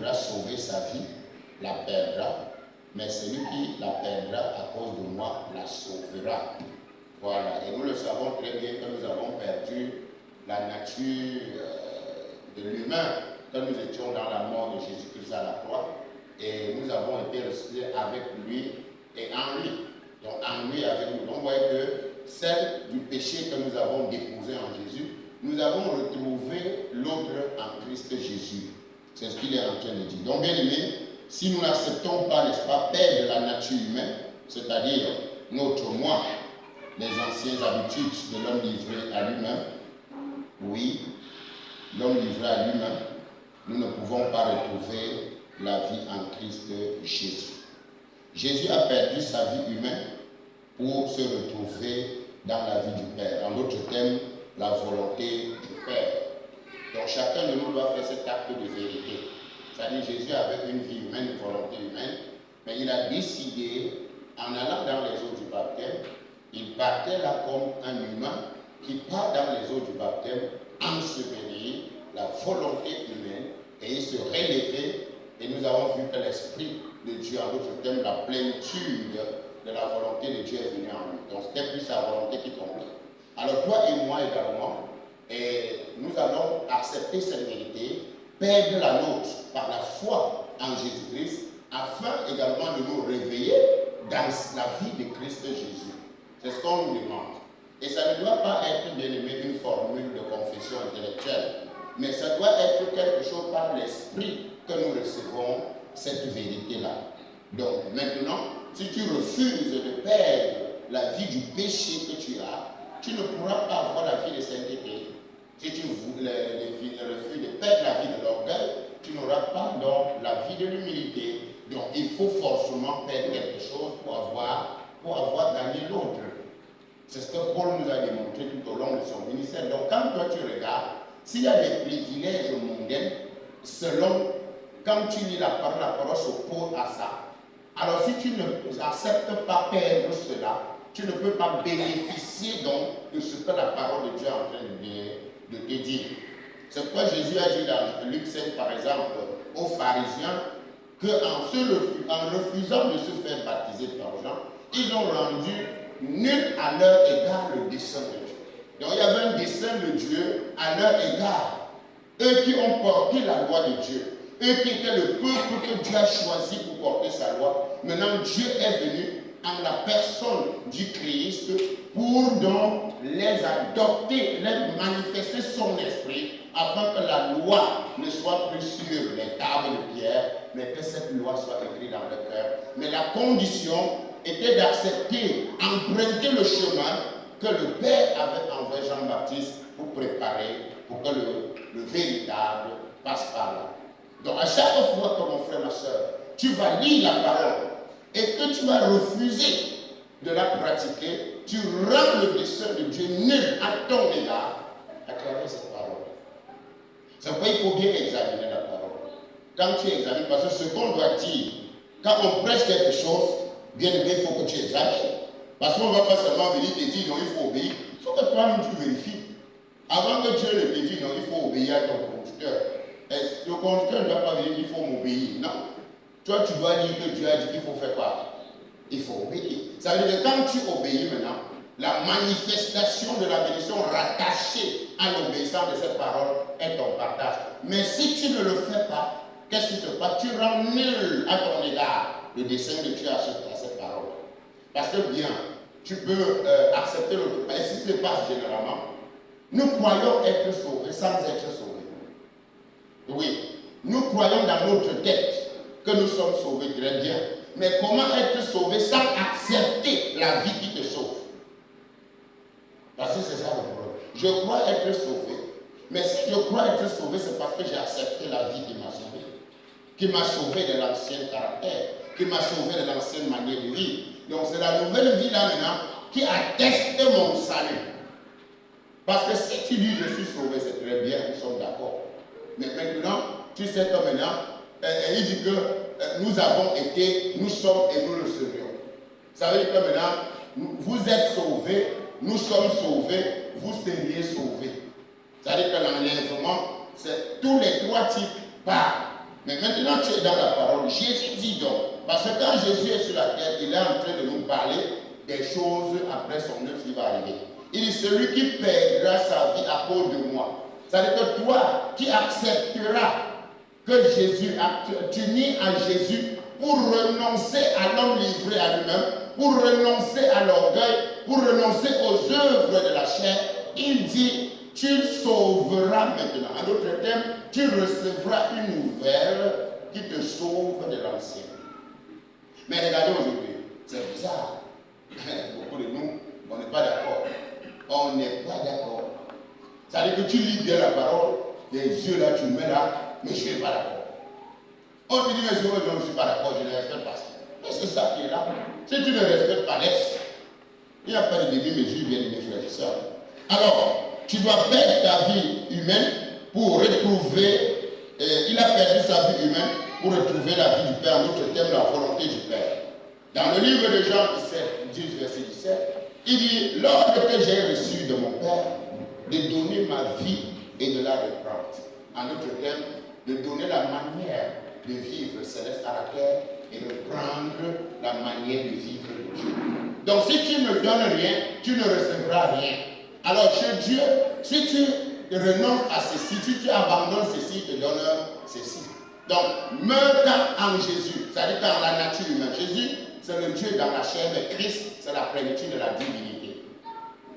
voudra sauver sa vie la perdra, mais celui qui la perdra à cause de moi la sauvera. Voilà, et nous le savons très bien que nous avons perdu la nature de l'humain, quand nous étions dans la mort de Jésus-Christ à la croix, et nous avons été ressuscités avec lui et en lui. Donc en lui avec nous. Donc vous voyez que celle du péché que nous avons déposé en Jésus, nous avons retrouvé l'autre en Christ Jésus. C'est ce qu'il est en train de dire. Donc bien aimé, si nous n'acceptons pas, n'est-ce pas, perdre la nature humaine, c'est-à-dire notre moi, les anciennes habitudes de l'homme livré à lui-même, oui, l'homme livré à lui-même, nous ne pouvons pas retrouver la vie en Christ Jésus. Jésus a perdu sa vie humaine pour se retrouver dans la vie du Père. En d'autres termes, la volonté du Père. Donc chacun de nous doit faire cet acte de vérité. C'est-à-dire Jésus avait une vie humaine, une volonté humaine, mais il a décidé, en allant dans les eaux du baptême, il partait là comme un humain qui part dans les eaux du baptême, ensevelir la volonté humaine et il se relevait. Et nous avons vu que l'Esprit de Dieu, en d'autres termes, la plénitude de la volonté de Dieu est venue en nous. Donc c'était plus sa volonté qui comptait. Alors toi et moi également, et nous allons accepter cette vérité, perdre la nôtre par la foi en Jésus-Christ, afin également de nous réveiller dans la vie de Christ Jésus. C'est ce qu'on nous demande. Et ça ne doit pas être, bien aimé, une formule de confession intellectuelle, mais ça doit être quelque chose par l'Esprit que nous recevons cette vérité-là. Donc maintenant, si tu refuses de perdre la vie du péché que tu as, tu ne pourras pas avoir la vie de sainteté. Si tu refuses de perdre la vie de l'orgueil, tu n'auras pas donc la vie de l'humilité. Donc il faut forcément perdre quelque chose pour avoir gagné l'autre. C'est ce que Paul nous a démontré tout au long de son ministère. Donc quand toi tu regardes, s'il y a des privilèges mondains, selon, quand tu lis la parole s'oppose à ça. Alors si tu n'acceptes pas perdre cela, tu ne peux pas bénéficier donc de ce que la parole de Dieu est en train de te dire. C'est pourquoi Jésus a dit dans Luc 5 par exemple aux pharisiens qu'en refusant de se faire baptiser par Jean, ils ont rendu nul à leur égard le dessein de Dieu. Donc il y avait un dessein de Dieu à leur égard. Eux qui ont porté la loi de Dieu, eux qui étaient le peuple que Dieu a choisi pour porter sa loi, maintenant Dieu est venu en la personne du Christ pour donc les adopter, les manifester son esprit, afin que la loi ne soit plus sur les tables de pierre, mais que cette loi soit écrite dans le cœur. Mais la condition était d'accepter, emprunter le chemin que le Père avait envoyé Jean-Baptiste pour préparer, pour que le véritable passe par là. Donc à chaque fois que mon frère, ma soeur, tu vas lire la parole et que tu vas refuser de la pratiquer, tu rends le dessein de Dieu nul à ton égard à travers cette parole. C'est pourquoi il faut bien examiner la parole. Quand tu examines, parce que ce qu'on doit dire, quand on prêche quelque chose, bien aimé, il faut que tu examines. Parce qu'on ne va pas seulement venir te dire non, il faut obéir. Il faut que toi-même tu vérifies. Avant que Dieu ne te dise non, il faut obéir à ton conducteur. Le conducteur ne doit pas venir, il faut m'obéir. Non. Toi, tu dois dire que Dieu a dit qu'il faut faire quoi? Il faut obéir. Ça veut dire que quand tu obéis maintenant, la manifestation de la bénédiction rattachée à l'obéissance de cette parole est ton partage. Mais si tu ne le fais pas, qu'est-ce qui se passe? Tu rends nul à ton égard le dessein de Dieu à cette parole. Parce que bien, tu peux accepter l'autre. Et si ce se passe généralement, nous croyons être sauvés sans être sauvés. Oui, nous croyons dans notre tête que nous sommes sauvés très bien. Mais comment être sauvé sans accepter la vie qui te sauve? Parce que c'est ça le problème. Je crois être sauvé. Mais si je crois être sauvé, c'est parce que j'ai accepté la vie qui m'a sauvé. Qui m'a sauvé de l'ancien caractère. Qui m'a sauvé de l'ancienne manière de vivre. Donc c'est la nouvelle vie là maintenant qui atteste mon salut. Parce que si tu dis je suis sauvé, c'est très bien, nous sommes d'accord. Mais maintenant, tu sais que maintenant, il dit que nous avons été, nous sommes et nous le serions. Ça veut dire que maintenant, vous êtes sauvés, nous sommes sauvés, vous seriez sauvés. Ça veut dire que l'enlèvement, c'est tous les trois types partent. Mais maintenant, tu es dans la parole. Jésus dit donc, parce que quand Jésus est sur la terre, il est en train de nous parler des choses après son œuvre qui va arriver. Il dit, celui qui perdra sa vie à cause de moi. C'est-à-dire que toi, qui accepteras que Jésus, tu nies à Jésus pour renoncer à l'homme livré à lui-même, pour renoncer à l'orgueil, pour renoncer aux œuvres de la chair, il dit, tu sauveras maintenant. En d'autres termes, tu recevras une nouvelle qui te sauve de l'ancien. Mais regardez aujourd'hui, c'est bizarre. Beaucoup de nous, on n'est pas d'accord. On n'est pas d'accord. Ça veut dire que tu lis bien la parole, les yeux là, tu mets là, mais je ne suis pas d'accord. On te dit, mais je ne suis pas d'accord, je ne respecte pas ça. Mais c'est ça qui est là. Si tu ne respectes pas, laisse. Il n'y a pas de demi-mesure, bien mes frères et sœurs. Alors, tu dois perdre ta vie humaine pour retrouver, il a perdu sa vie humaine pour retrouver la vie du Père, en d'autres termes, la volonté du Père. Dans le livre de Jean 10, verset 17, il dit, l'ordre que j'ai reçu de mon Père, de donner ma vie et de la reprendre. En d'autres termes, de donner la manière de vivre céleste à la terre et reprendre la manière de vivre de Dieu. Donc si tu ne donnes rien, tu ne recevras rien. Alors chez Dieu, si tu renonces à ceci, si tu abandonnes ceci, il te donne ceci. Donc, meurs en Jésus, c'est-à-dire dans la nature humaine. Jésus, c'est le Dieu dans la chair, mais Christ, c'est la plénitude de la divinité.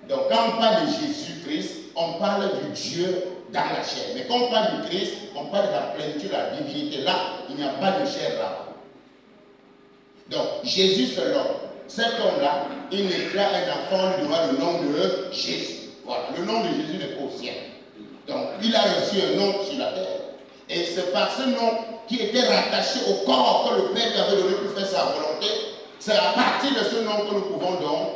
Donc, quand on parle de Jésus-Christ, on parle du Dieu dans la chair. Mais quand on parle du Christ, on parle de la plénitude de la divinité. Là, il n'y a pas de chair là. Donc, Jésus, c'est l'homme. Cet homme-là, il naîtra un enfant, il aura le nom de Jésus. Voilà, le nom de Jésus n'est pas au ciel. Donc, il a reçu un nom sur la terre. Et c'est par ce nom qui était rattaché au corps que le Père lui avait donné pour faire sa volonté. C'est à partir de ce nom que nous pouvons donc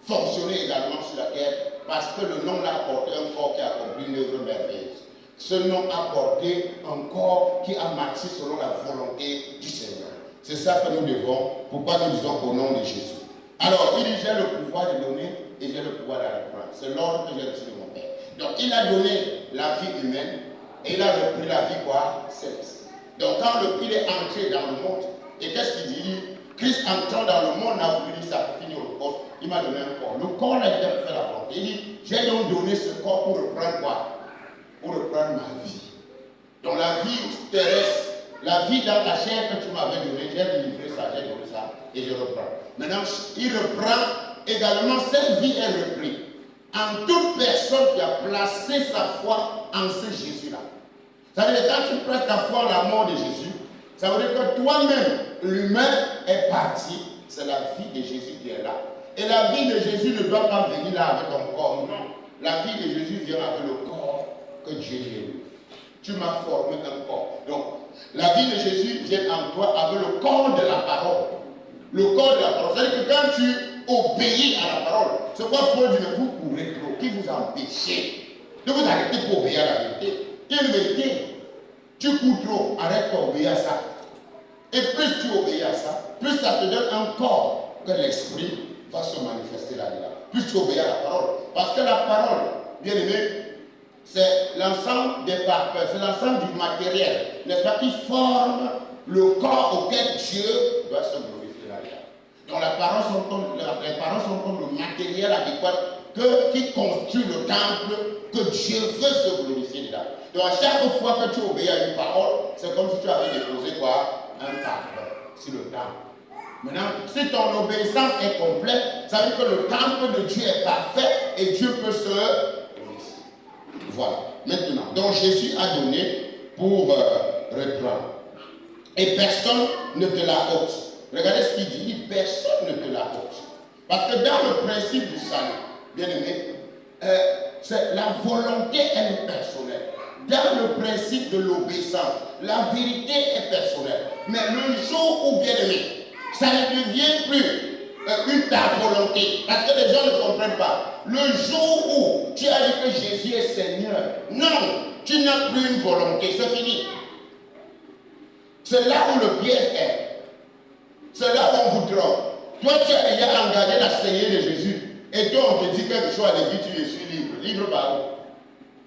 fonctionner également sur la terre, parce que le nom l'a apporté un corps qui a accompli une œuvre merveilleuse. Ce nom a apporté un corps qui a marché selon la volonté du Seigneur. C'est ça que nous devons, pourquoi nous disons au nom de Jésus. Alors, il dit, j'ai le pouvoir de donner et j'ai le pouvoir de la reprendre. C'est l'ordre que j'ai reçu de mon Père. Donc, il a donné la vie humaine et il a repris la vie quoi? Céleste. Donc, quand il est entré dans le monde, et qu'est-ce qu'il dit? Christ entrant dans le monde a voulu sacrifier l'Holocauste, il m'a donné un corps. Le corps a été fait la volonté. Il dit, j'ai donc donné ce corps pour reprendre quoi? Pour reprendre ma vie. Donc, la vie terrestre, la vie dans la chair que tu m'avais donnée, j'ai délivré ça, j'ai donné ça, et je reprends. Maintenant, il reprend également, cette vie est reprise en toute personne qui a placé sa foi en ce Jésus-là. Ça veut dire que quand tu places ta foi en la mort de Jésus, ça veut dire que toi-même, l'humain est parti, c'est la vie de Jésus qui est là. Et la vie de Jésus ne doit pas venir là avec ton corps, non. La vie de Jésus vient avec le corps que Dieu lui a donné. Tu m'as formé un corps. Donc, la vie de Jésus vient en toi avec le corps de la parole. Le corps de la parole. C'est-à-dire que quand tu obéis à la parole, c'est quoi Paul dit, mais vous courez trop, qui vous empêchez de vous arrêter pour obéir à la vérité. Quelle vérité? Tu cours trop, arrête pour obéir à ça. Et plus tu obéis à ça, plus ça te donne un corps que l'esprit va se manifester là-dedans. Plus tu obéis à la parole. Parce que la parole, bien aimé, c'est l'ensemble des parfums, c'est l'ensemble du matériel, n'est-ce pas, qui forme le corps auquel Dieu doit se glorifier là-dedans. Donc les paroles sont comme le matériel adéquat qui construit le temple que Dieu veut se glorifier dedans. Donc à chaque fois que tu obéis à une parole, c'est comme si tu avais déposé quoi? Un parfum sur le temple. Maintenant, si ton obéissance est complète, ça veut dire que le temple de Dieu est parfait et Dieu peut se glorifier. Voilà. Maintenant, donc Jésus a donné pour reprendre. Et personne ne te la ôte. Regardez ce qu'il dit. Personne ne te la ôte. Parce que dans le principe du salut, bien aimé, c'est la volonté, elle est personnelle. Dans le principe de l'obéissance, la vérité est personnelle. Mais le jour où, bien aimé, ça ne devient plus ta volonté. Parce que les gens ne comprennent pas. Le jour où tu as dit que Jésus est Seigneur, non, tu n'as plus une volonté, c'est fini. C'est là où le piège est. C'est là où on vous trompe. Toi, tu as déjà engagé la Seigneur de Jésus. Et toi, on te dit quelque chose à l'église, tu es libre. Libre par où?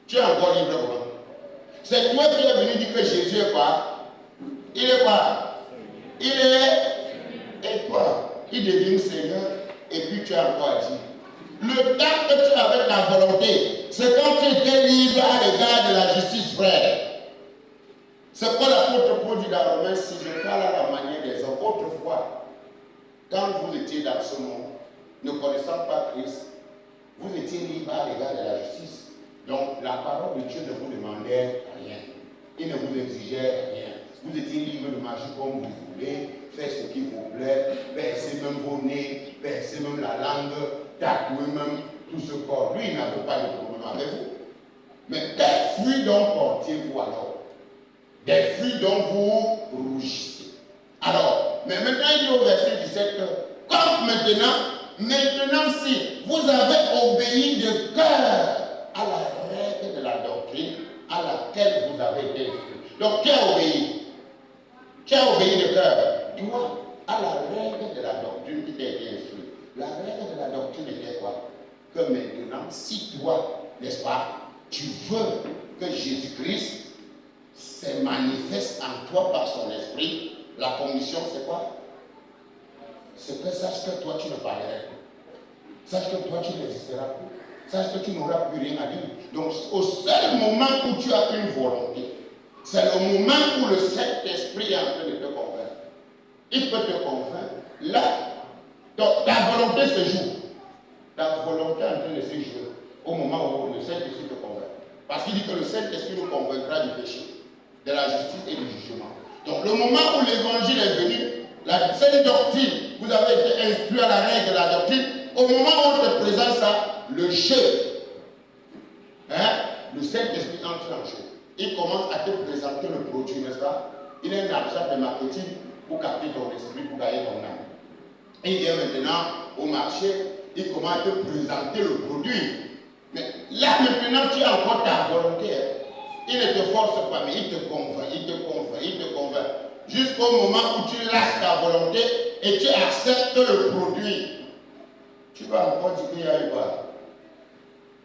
Tu es encore libre comment? C'est toi qui es venu dire que Jésus est quoi? Il est quoi? Il est. Et toi, il devient Seigneur. Et puis tu as quoi dire? Le temps que tu avais ta volonté, c'est quand tu étais libre à l'égard de la justice, frère. C'est quoi l'apôtre Paul dit dans Romains 6? Je parle à la manière des hommes. Autrefois, quand vous étiez dans ce monde, ne connaissant pas Christ, vous étiez libre à l'égard de la justice. Donc, la parole de Dieu ne vous demandait rien. Il ne vous exigeait rien. Vous étiez libre de marcher comme vous voulez, faire ce qui vous plaît, percer même vos nez, percer même la langue, tatouer même tout ce corps. Lui, il n'avait pas de problème avec vous. Mais quels fruits donc portiez-vous alors? Des fruits dont vous rougissez. Alors, mais maintenant il dit au verset 17 que, comme maintenant si vous avez obéi de cœur à la règle de la doctrine à laquelle vous avez été instruits. Donc, qui a obéi? Qui a obéi de cœur? Toi, à la règle de la doctrine qui t'a été instruit. La règle de la doctrine était quoi? Que maintenant, si toi, n'est-ce pas, tu veux que Jésus-Christ se manifeste en toi par son esprit, la condition c'est quoi? C'est que sache que toi tu ne parlerais plus. Sache que toi tu n'existeras plus. Sache que tu n'auras plus rien à dire. Donc au seul moment où tu as une volonté, c'est le moment où le Saint-Esprit est en train de te convaincre. Il peut te convaincre. Là, ta volonté se joue. Ta volonté est en train de se jouer au moment où le Saint-Esprit te convainc. Parce qu'il dit que le Saint-Esprit nous convaincra du péché, de la justice et du jugement. Donc le moment où l'évangile est venu, la seule doctrine, vous avez été instruit à la règle de la doctrine, au moment où on te présente ça, le jeu, le Saint-Esprit entre en jeu. Il commence à te présenter le produit, n'est-ce pas? Il est un argent de marketing pour capter ton esprit, pour gagner ton âme. Il vient maintenant au marché, il commence à te présenter le produit. Mais là maintenant, tu as encore ta volonté. Il ne te force pas, mais il te convainc, il te convainc, il te convainc. Jusqu'au moment où tu lâches ta volonté et tu acceptes le produit. Tu vas encore dire qu'il y a eu quoi?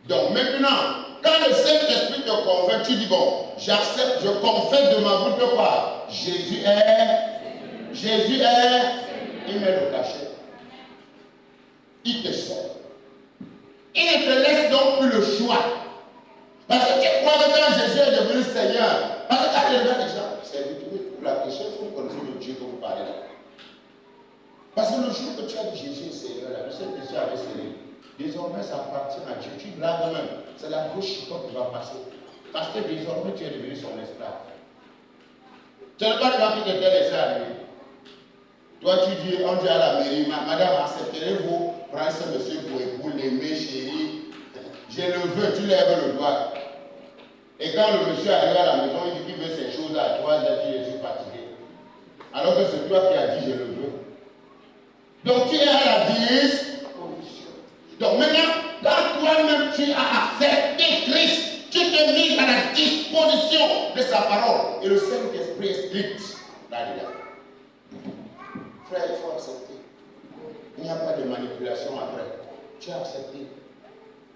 Donc maintenant, quand le Saint-Esprit te convainc, tu dis bon, j'accepte, je confesse de ma bouche quoi? Jésus est, il met le cachet. Il te sort. Il ne te laisse donc plus le choix. Parce que tu crois que quand Jésus est devenu Seigneur, parce que quand les gens, c'est pour la question, il faut connaître le Dieu que vous parlez là. Parce que le jour que tu as dit Jésus est Seigneur, là, le Saint-Esprit avait scellé. Désormais, ça appartient à Dieu. Tu blagues même. C'est la gauche qui va passer. Parce que désormais, tu es devenu son esclave. Tu n'as pas le temps qui t'était laissé arriver. Toi, tu dis, on dit à la mairie, madame, accepterez-vous prendre ce monsieur pour époux, l'aimer, chérie? Je le veux, tu lèves le doigt. Et quand le monsieur arrive à la maison, il dit qu'il veut ces choses à 3 heures, tu es fatigué. Alors que c'est toi qui as dit, je le veux. Donc tu es à la disposition. Donc maintenant, quand toi-même tu as accepté Christ, tu te mets à la disposition de sa parole. Et le Saint-Esprit est strict là-dedans. Frère, il faut accepter. Il n'y a pas de manipulation après. Tu as accepté.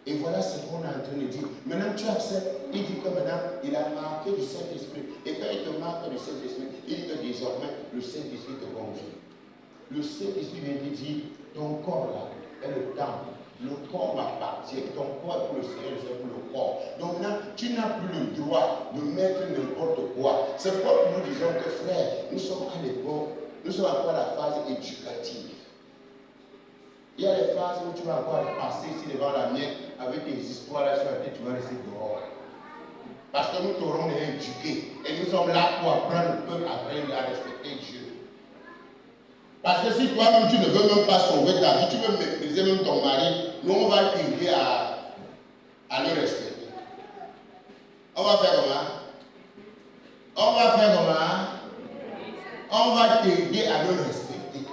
Et voilà ce qu'on est en train de dire. Maintenant, tu acceptes. Il dit que maintenant, il a marqué du Saint-Esprit. Et quand il te marque du Saint-Esprit, il dit que désormais, le Saint-Esprit te conduit. Le Saint-Esprit vient de dire, ton corps là est le temple. Le corps m'appartient. Ton corps est pour le Seigneur, c'est pour le corps. Donc là, tu n'as plus le droit de mettre n'importe quoi. C'est pourquoi nous disons que frère, nous sommes à l'époque, nous sommes encore à la phase éducative. Il y a des phases où tu vas encore passer ici devant la mienne avec des histoires là sur la tête, tu vas rester dehors. Parce que nous t'aurons éduqués et nous sommes là pour apprendre le peuple à respecter Dieu. Parce que si toi-même tu ne veux même pas sauver ta vie, tu veux mépriser même ton mari, nous on va t'aider à le respecter. On va faire comment? On va faire comment? On va t'aider à le respecter.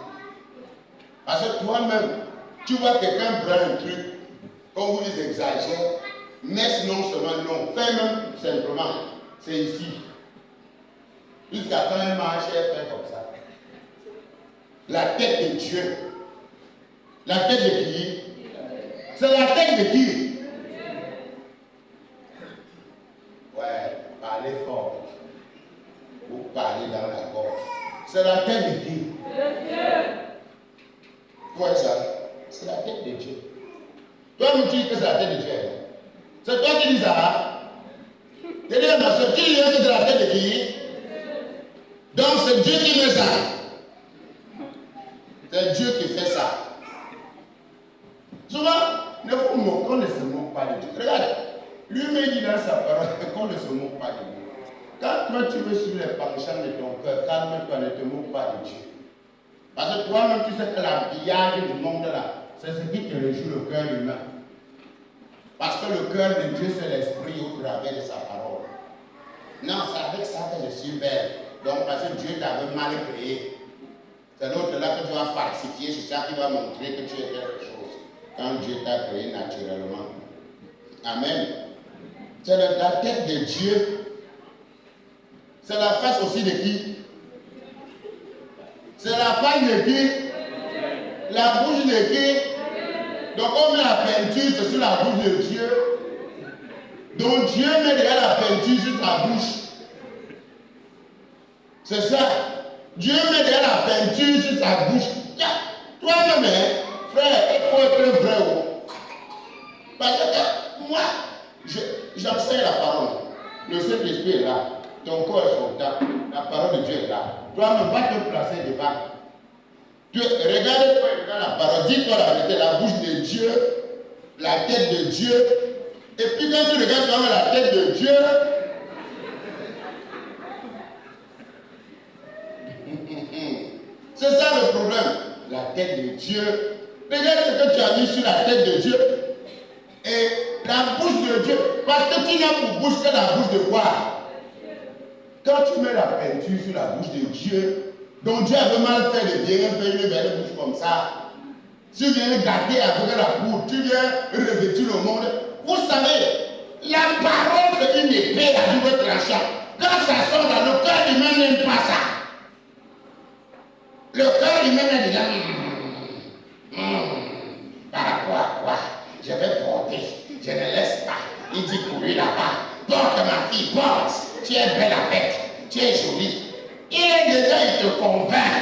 Parce que toi-même, tu vois quelqu'un prendre un truc, comme vous les exagère, mais non seulement non, fais même simplement, c'est ici. Jusqu'à quand un marche, elle fait comme ça. La tête de Dieu. La tête de qui? C'est la tête de qui? Ouais, parlez fort. Vous parlez dans la gorge. Quoi ça? C'est la tête de Dieu. Toi, tu dis que c'est la tête de Dieu. C'est toi qui dis ça. C'est dire, ma soeur, qui dit que c'est la tête de qui? Donc c'est Dieu qui met ça. C'est Dieu qui fait ça. Souvent, qu'on ne se moque pas de Dieu. Regarde, lui-même dit dans sa parole qu'on ne se moque pas de Dieu. Quand toi tu veux suivre les penchants de ton cœur, calme-toi, ne te moque pas de Dieu. Parce que toi-même tu sais que la pillage du monde là, c'est ce qui te réjouit le cœur humain. Parce que le cœur de Dieu c'est l'esprit au travers de sa parole. Non, c'est avec ça que je suis belle. Donc parce que Dieu t'avait mal créé. C'est l'autre là que tu vas falsifier, c'est ça qui va montrer que tu es quelque chose. Quand Dieu t'a créé naturellement. Amen. C'est la tête de Dieu. C'est la face aussi de qui? C'est la face de qui? La bouche de qui? Donc on met la peinture sur la bouche de Dieu. Donc Dieu met déjà la peinture sur ta bouche. C'est ça. Dieu met déjà la peinture sur ta bouche. Toi-même, frère, il faut être vrai. Parce que moi, j'enseigne la parole. Le Saint-Esprit est là. Ton corps est content. La parole de Dieu est là. Toi-même, va te placer devant. Regarde-toi, regarde la parole. Dis-toi la vérité, la bouche de Dieu, la tête de Dieu. Et puis quand tu regardes toi-même la tête de Dieu, c'est ça le problème. La tête de Dieu. Regarde ce que tu as mis sur la tête de Dieu. Et la bouche de Dieu. Parce que tu n'as pour bouche que la bouche de quoi? Quand tu mets la peinture sur la bouche de Dieu, donc Dieu avait mal fait de bien faire une belle bouche comme ça. Tu viens gâter avec la poudre, tu viens revêtir le monde. Vous savez, la parole c'est une épée à double tranchant. Quand ça sort dans le cœur humain n'aime pas ça. Le cœur humain est déjà par rapport à quoi? Je vais porter, je ne laisse pas. Il dit pour lui là-bas, porte ma fille, porte. Tu es belle avec, tu es jolie. Il est déjà, il te convainc.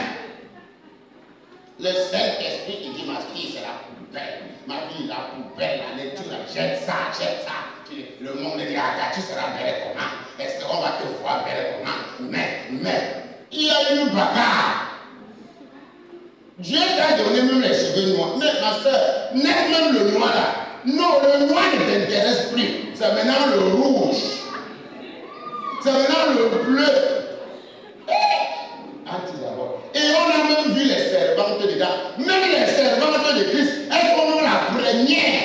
Le Saint-Esprit qui dit ma fille c'est la poubelle. Ma fille la poubelle, la lecture, jette ça, jette ça. Le monde dit, ah, tu seras belle comment? Est-ce qu'on va te voir belle comment? Mais, il y a une bagarre. Dieu t'a donné même les cheveux noirs. Mais ma soeur, n'est même le noir là. Non, le noir ne t'intéresse plus. C'est maintenant le rouge. C'est maintenant le bleu. Et on a même vu les servantes dedans. Même les servantes de Christ, elles sont la première.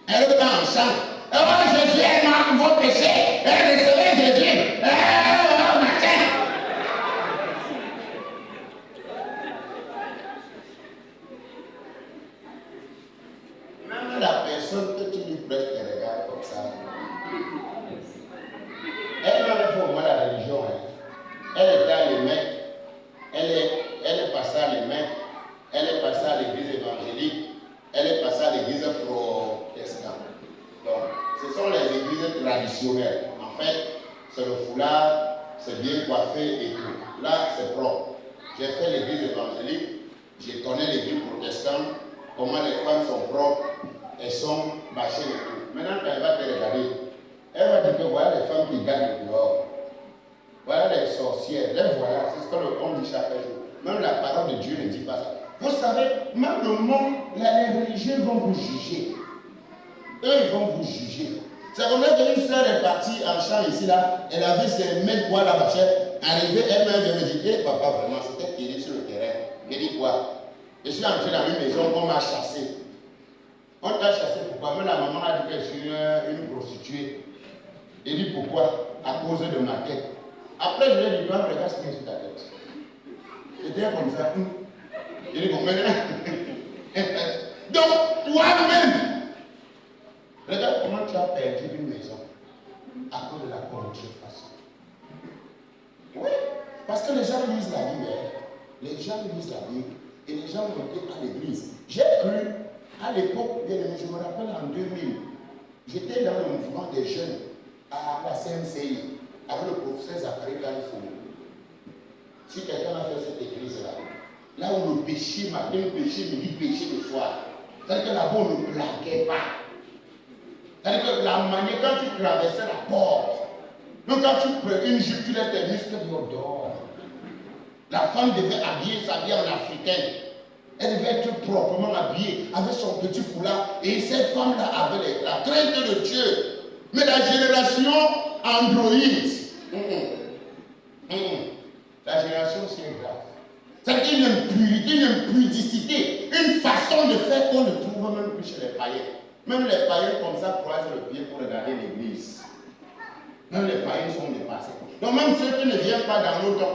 Elle va en chant. Oh Jésus, elle marque vos péchés. Elle recevait Jésus. Oh matin. Même la personne que tu lui prêtes tes regards comme ça, elle m'a fait au moins la religion. Elle est dans les mains. Elle est passée à les mains. Elle est passée à l'église évangélique. Elle est passée à l'église protestante. Donc, ce sont les églises traditionnelles. En fait, c'est le foulard, c'est bien coiffé et tout. Là, c'est propre. J'ai fait l'église évangélique. Je connais l'église protestante. Comment les femmes sont propres. Elles sont bâchées et tout. Maintenant, quand elle va te regarder, elle va dire que voilà les femmes qui gagnent dehors. Voilà les sorcières, les voilà, c'est ce que l'on dit chaque jour. Même la parole de Dieu ne dit pas ça. Vous savez, même le monde, les religieux vont vous juger. Eux, ils vont vous juger. C'est comme une soeur est partie en chant ici, là, elle avait ses mains quoi là-bas, arrivée, elle-même vient me dire, eh papa, vraiment, c'était terrible sur le terrain. Je dis quoi? Je suis entré dans une maison, on m'a chassé. On t'a chassé pourquoi? Mais la maman a dit que je suis une prostituée. Elle dit pourquoi? À cause de ma tête. Après, je lui ai dit, toi, regarde ce qu'il y a sur ta tête. C'était comme ça. Il dit, bon, maintenant. Donc, toi-même, regarde comment tu as perdu une maison à cause de la contrefaçon. Oui, parce que les gens lisent la Bible. Les gens lisent la Bible et les gens ont été à l'église. J'ai cru, à l'époque, bien aimé, je me rappelle en 2000, j'étais dans le mouvement des jeunes à la CMCI. Avec le professeur Zachary Galifou. Si quelqu'un a fait cette église-là, Là où le péché matin, le péché midi, le péché le soir. C'est-à-dire que là-bas, on ne plaquait pas. C'est-à-dire que la manière, quand tu traversais la porte, donc quand tu prenais une jupe, tu laisses tes muscles dehors. La femme devait s'habiller en africaine. Elle devait être proprement habillée avec son petit foulard. Et cette femme-là avait la crainte de Dieu. Mais la génération androïde, la génération c'est grave. C'est une impurité, une impudicité, une façon de faire qu'on ne trouve même plus chez les païens. Même les païens comme ça croisent le pied pour regarder l'église. Même les païens sont dépassés. Donc même ceux qui ne viennent pas dans nos là,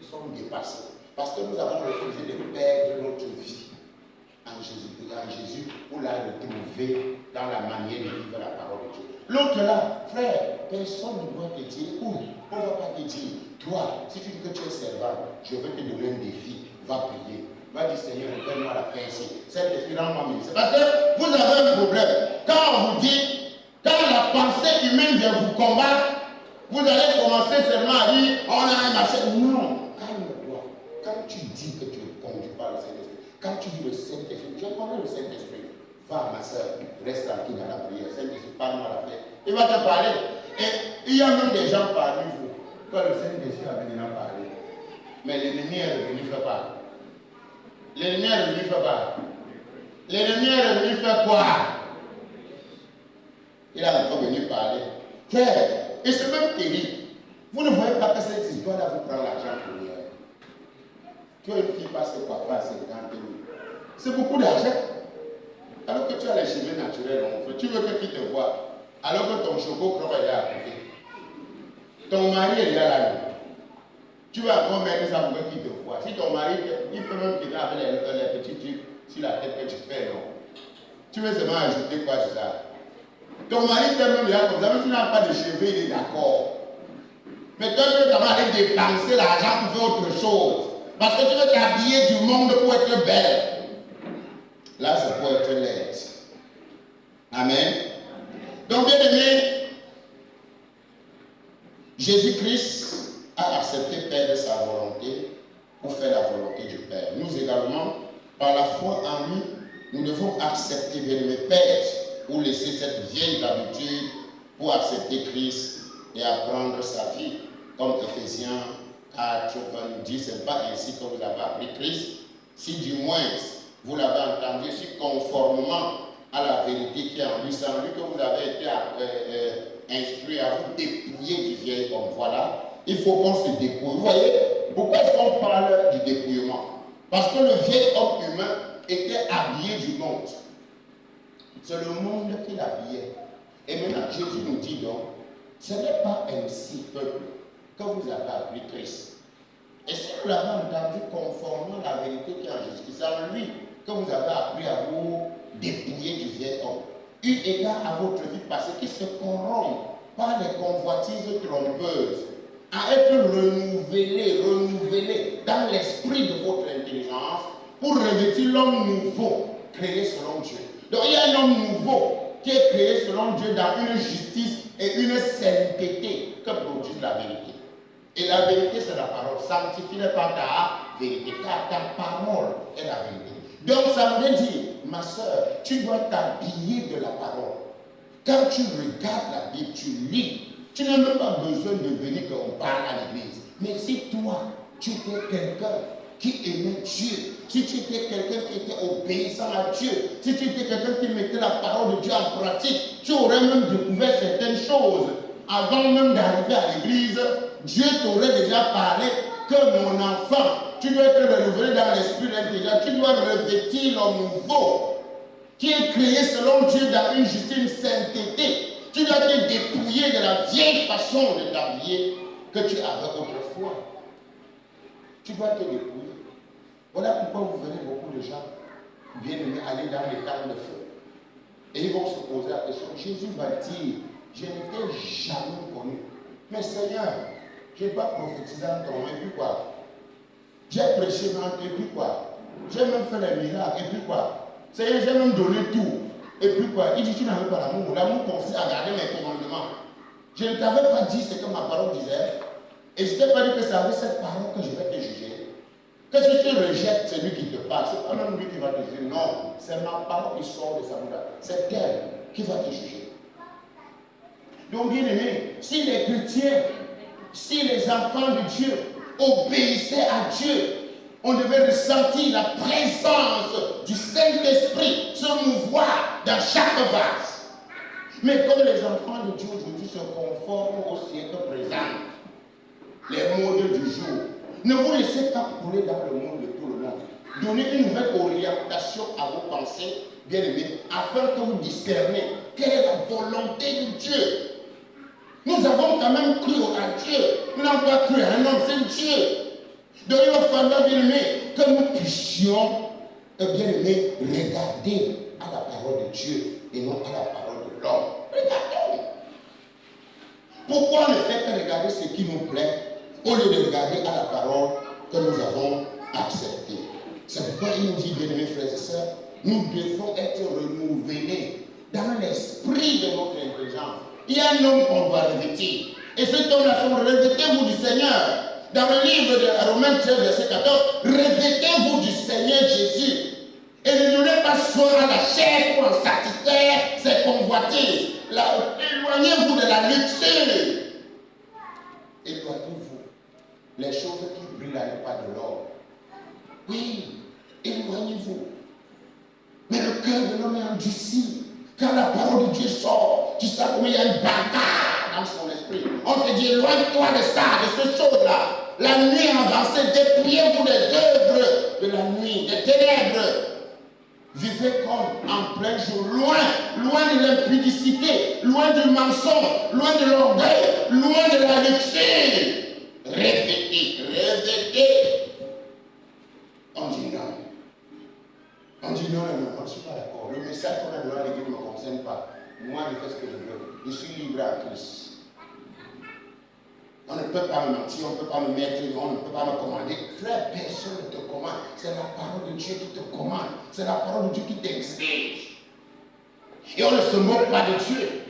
ils sont dépassés. Parce que nous avons refusé de perdre notre vie en Jésus pour la retrouver dans la manière de vivre la parole de Dieu. L'autre là, frère, personne ne doit te dire, on ne va pas te dire, toi, si tu dis que tu es servant, je vais te donner un défi, va prier. Va dire, Seigneur, donne-moi la fin ici. Cet défi, rends-moi ministre. Parce que vous avez un problème. Quand on vous dit, quand la pensée humaine vient vous combattre, vous allez commencer seulement à dire, on a un marché. Non, calme-toi. Quand tu dis que tu es conduit par le Saint-Esprit, quand tu dis le Saint-Esprit, je connais le Saint-Esprit. Va, ma soeur, reste tranquille dans la prière. Saint-Esprit, parle-moi la paix. Il va te parler. Et il y a même des gens parmi vous. Quand le Saint-Esprit avait déjà parlé. Mais l'ennemi est revenu faire pas. L'ennemi est revenu faire pas. L'ennemi est revenu faire quoi? Il a encore venu parler. Frère, et c'est même terrible. Vous ne voyez pas que cette histoire-là vous prend l'argent pour rien. Tu as une fille passe papa à 50 000. C'est beaucoup d'argent. Alors que tu as les cheveux naturels, tu veux que qui te voit. Alors que ton choco croque est à côté. Ton mari est là là. Tu vas encore mettre ça pour qu'il te voit. Si ton mari, il peut même te faire avec les petits trucs sur la tête que tu fais, non. Tu veux seulement ajouter quoi sur ça? Ton mari t'aime même là comme ça, même si tu n'as pas de cheveux, il est d'accord. Mais toi, tu veux quand même aller dépenser l'argent pour faire autre chose. Parce que tu veux t'habiller du monde pour être belle. Là, c'est pour être laide. Amen. Donc, bien aimé, Jésus-Christ a accepté perdre sa volonté pour faire la volonté du Père. Nous également, par la foi en lui, nous devons accepter, bien aimé, perdre ou laisser cette vieille habitude pour accepter Christ et apprendre sa vie. Comme Ephésiens 4, 20 dit, ce n'est pas ainsi que vous avez appris Christ. Si du moins vous l'avez entendu, si conformément à la vérité qui est en lui, sans lui que vous avez été instruit à vous dépouiller du vieil homme. Voilà, il faut qu'on se dépouille. Vous voyez, pourquoi est-ce qu'on parle du dépouillement? Parce que le vieil homme humain était habillé du monde. C'est le monde qui l'habillait. Et maintenant, Jésus nous dit donc, ce n'est pas ainsi, peuple, que vous avez appris Christ. Et si vous l'avez entendu conformément à la vérité qui est en Jésus, c'est en lui que vous avez appris à vous dépouiller du vieil homme. Eu égard à votre vie passée qui se corrompt par les convoitises trompeuses, à être renouvelé dans l'esprit de votre intelligence pour revêtir l'homme nouveau créé selon Dieu. Donc il y a un homme nouveau qui est créé selon Dieu dans une justice et une sainteté que produit la vérité. Et la vérité, c'est la parole. Sanctifie-le par ta vérité, car ta parole est la vérité. Donc ça veut dire, ma soeur, tu dois t'habiller de la parole. Quand tu regardes la Bible, tu lis, tu n'as même pas besoin de venir qu'on parle à l'église. Mais si toi, tu étais quelqu'un qui aimait Dieu, si tu étais quelqu'un qui était obéissant à Dieu, si tu étais quelqu'un qui mettait la parole de Dieu en pratique, tu aurais même découvert certaines choses. Avant même d'arriver à l'église, Dieu t'aurait déjà parlé que mon enfant, tu dois être renouvelé dans l'esprit intelligent, tu dois revêtir l'homme nouveau qui est créé selon Dieu dans une justice, une sainteté. Tu dois te dépouiller de la vieille façon de t'habiller que tu avais autrefois. Tu dois te dépouiller. Voilà pourquoi vous verrez beaucoup de gens viennent aller dans les temps de feu. Et ils vont se poser la question, Jésus va dire, je ne t'ai jamais connu. Mais Seigneur, je n'ai pas prophétisé en ton nom, et puis quoi? J'ai prêché, et puis quoi? J'ai même fait les miracles, et puis quoi? Seigneur, j'ai même donné tout. Et puis quoi? Il dit, tu n'avais pas l'amour. L'amour consiste à garder mes commandements. Je ne t'avais pas dit ce que ma parole disait. Et je ne t'ai pas dit que c'est avec cette parole que je vais te juger. Que si tu rejettes celui qui te parle, c'est pas même lui qui va te juger. Non, c'est ma parole qui sort de sa bouche. C'est elle qui va te juger. Donc, bien aimé, si les chrétiens, si les enfants de Dieu obéissaient à Dieu, on devait ressentir la présence du Saint-Esprit se mouvoir dans chaque vase. Mais comme les enfants de Dieu aujourd'hui se conforment au siècle présent, les modes du jour, ne vous laissez pas couler dans le monde de tout le monde. Donnez une nouvelle orientation à vos pensées, bien aimés, afin que vous discerniez quelle est la volonté de Dieu. Nous avons quand même cru à Dieu. Nous n'avons pas cru à un homme, c'est Dieu. Donc il va falloir, bien aimé, que nous puissions, bien aimé, regarder à la parole de Dieu et non à la parole de l'homme. Regardons. Pourquoi ne faire que regarder ce qui nous plaît au lieu de regarder à la parole que nous avons acceptée? C'est pourquoi il nous dit, bien aimés frères et sœurs, nous devons être renouvelés dans l'esprit de notre intelligence. Il y a un homme qu'on va revêtir. Et cet homme-là, revêtez-vous du Seigneur. Dans le livre de Romains 13, verset 14, revêtez-vous du Seigneur Jésus. Et ne donnez pas soin à la chair pour en satisfaire ses convoitises. Éloignez-vous de la luxure. Éloignez-vous. Les choses qui brillent n'est pas de l'or. Oui, éloignez-vous. Mais le cœur de l'homme est endurci. Quand la parole de Dieu sort, tu sais comment il y a une bagarre dans son esprit. On te dit, éloigne-toi de ça, de ces choses-là. La nuit avancée, dépouillez-vous des œuvres de la nuit, des ténèbres. Vivez comme en plein jour, loin de l'impudicité, loin du mensonge, loin de l'orgueil, loin de la luxure. Revêtez. On dit non. On dit non, je ne suis pas d'accord. Le message qu'on a donné à l'église ne me concerne pas. Moi, je fais ce que je veux. Je suis libre à Christ. On ne peut pas me mentir, on ne peut pas me mettre, on ne peut pas me commander. Frère, personne ne te commande. C'est la parole de Dieu qui te commande. C'est la parole de Dieu qui t'exige. Et on ne se moque pas de Dieu.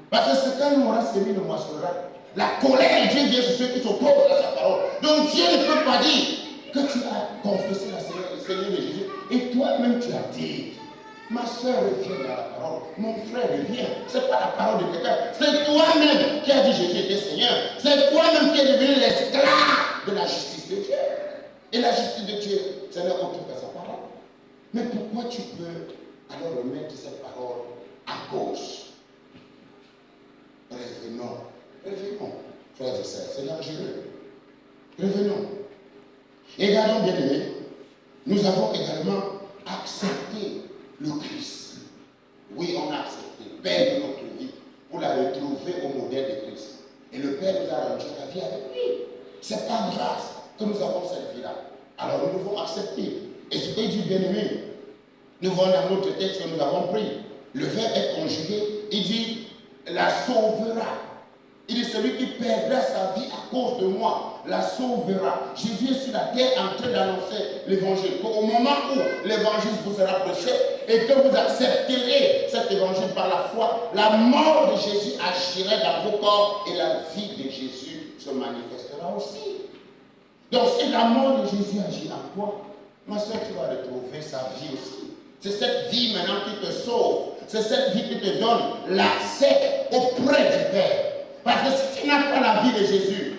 Parce que ce qu'un aura semé le moissonnera. La colère de Dieu vient sur ceux qui s'opposent à sa parole. Donc Dieu ne peut pas dire que tu as confessé le Seigneur de Jésus et toi-même tu as dit. Ma soeur revient dans la parole, mon frère revient. Ce n'est pas la parole de quelqu'un, c'est toi-même qui as dit Jésus était Seigneur. C'est toi-même qui es devenu l'esclave de la justice de Dieu. Et la justice de Dieu, ce n'est autre que sa parole. Mais pourquoi tu peux alors remettre cette parole à cause? Revenons, frères et sœurs, c'est dangereux. Revenons. Et regardons, bien aimés, nous avons également accepté le Christ. Oui, on a accepté, Père de notre vie, pour la retrouver au modèle de Christ. Et le Père nous a rendu la vie avec lui. C'est par grâce que nous avons cette vie-là. Alors nous devons accepter. Et ce qu'il dit, bien aimé, nous voyons dans notre texte que nous avons pris. Le verbe est conjugué, il dit, la sauvera. Il dit, celui qui perdra sa vie à cause de moi, la sauvera. Jésus est sur la terre en train d'annoncer l'évangile. Au moment où l'évangile vous sera prêché et que vous accepterez cet évangile par la foi, la mort de Jésus agirait dans vos corps et la vie de Jésus se manifestera aussi. Donc si la mort de Jésus agit en toi, ma soeur, tu vas retrouver sa vie aussi. C'est cette vie maintenant qui te sauve. C'est cette vie qui te donne l'accès auprès du Père. Parce que si tu n'as pas la vie de Jésus,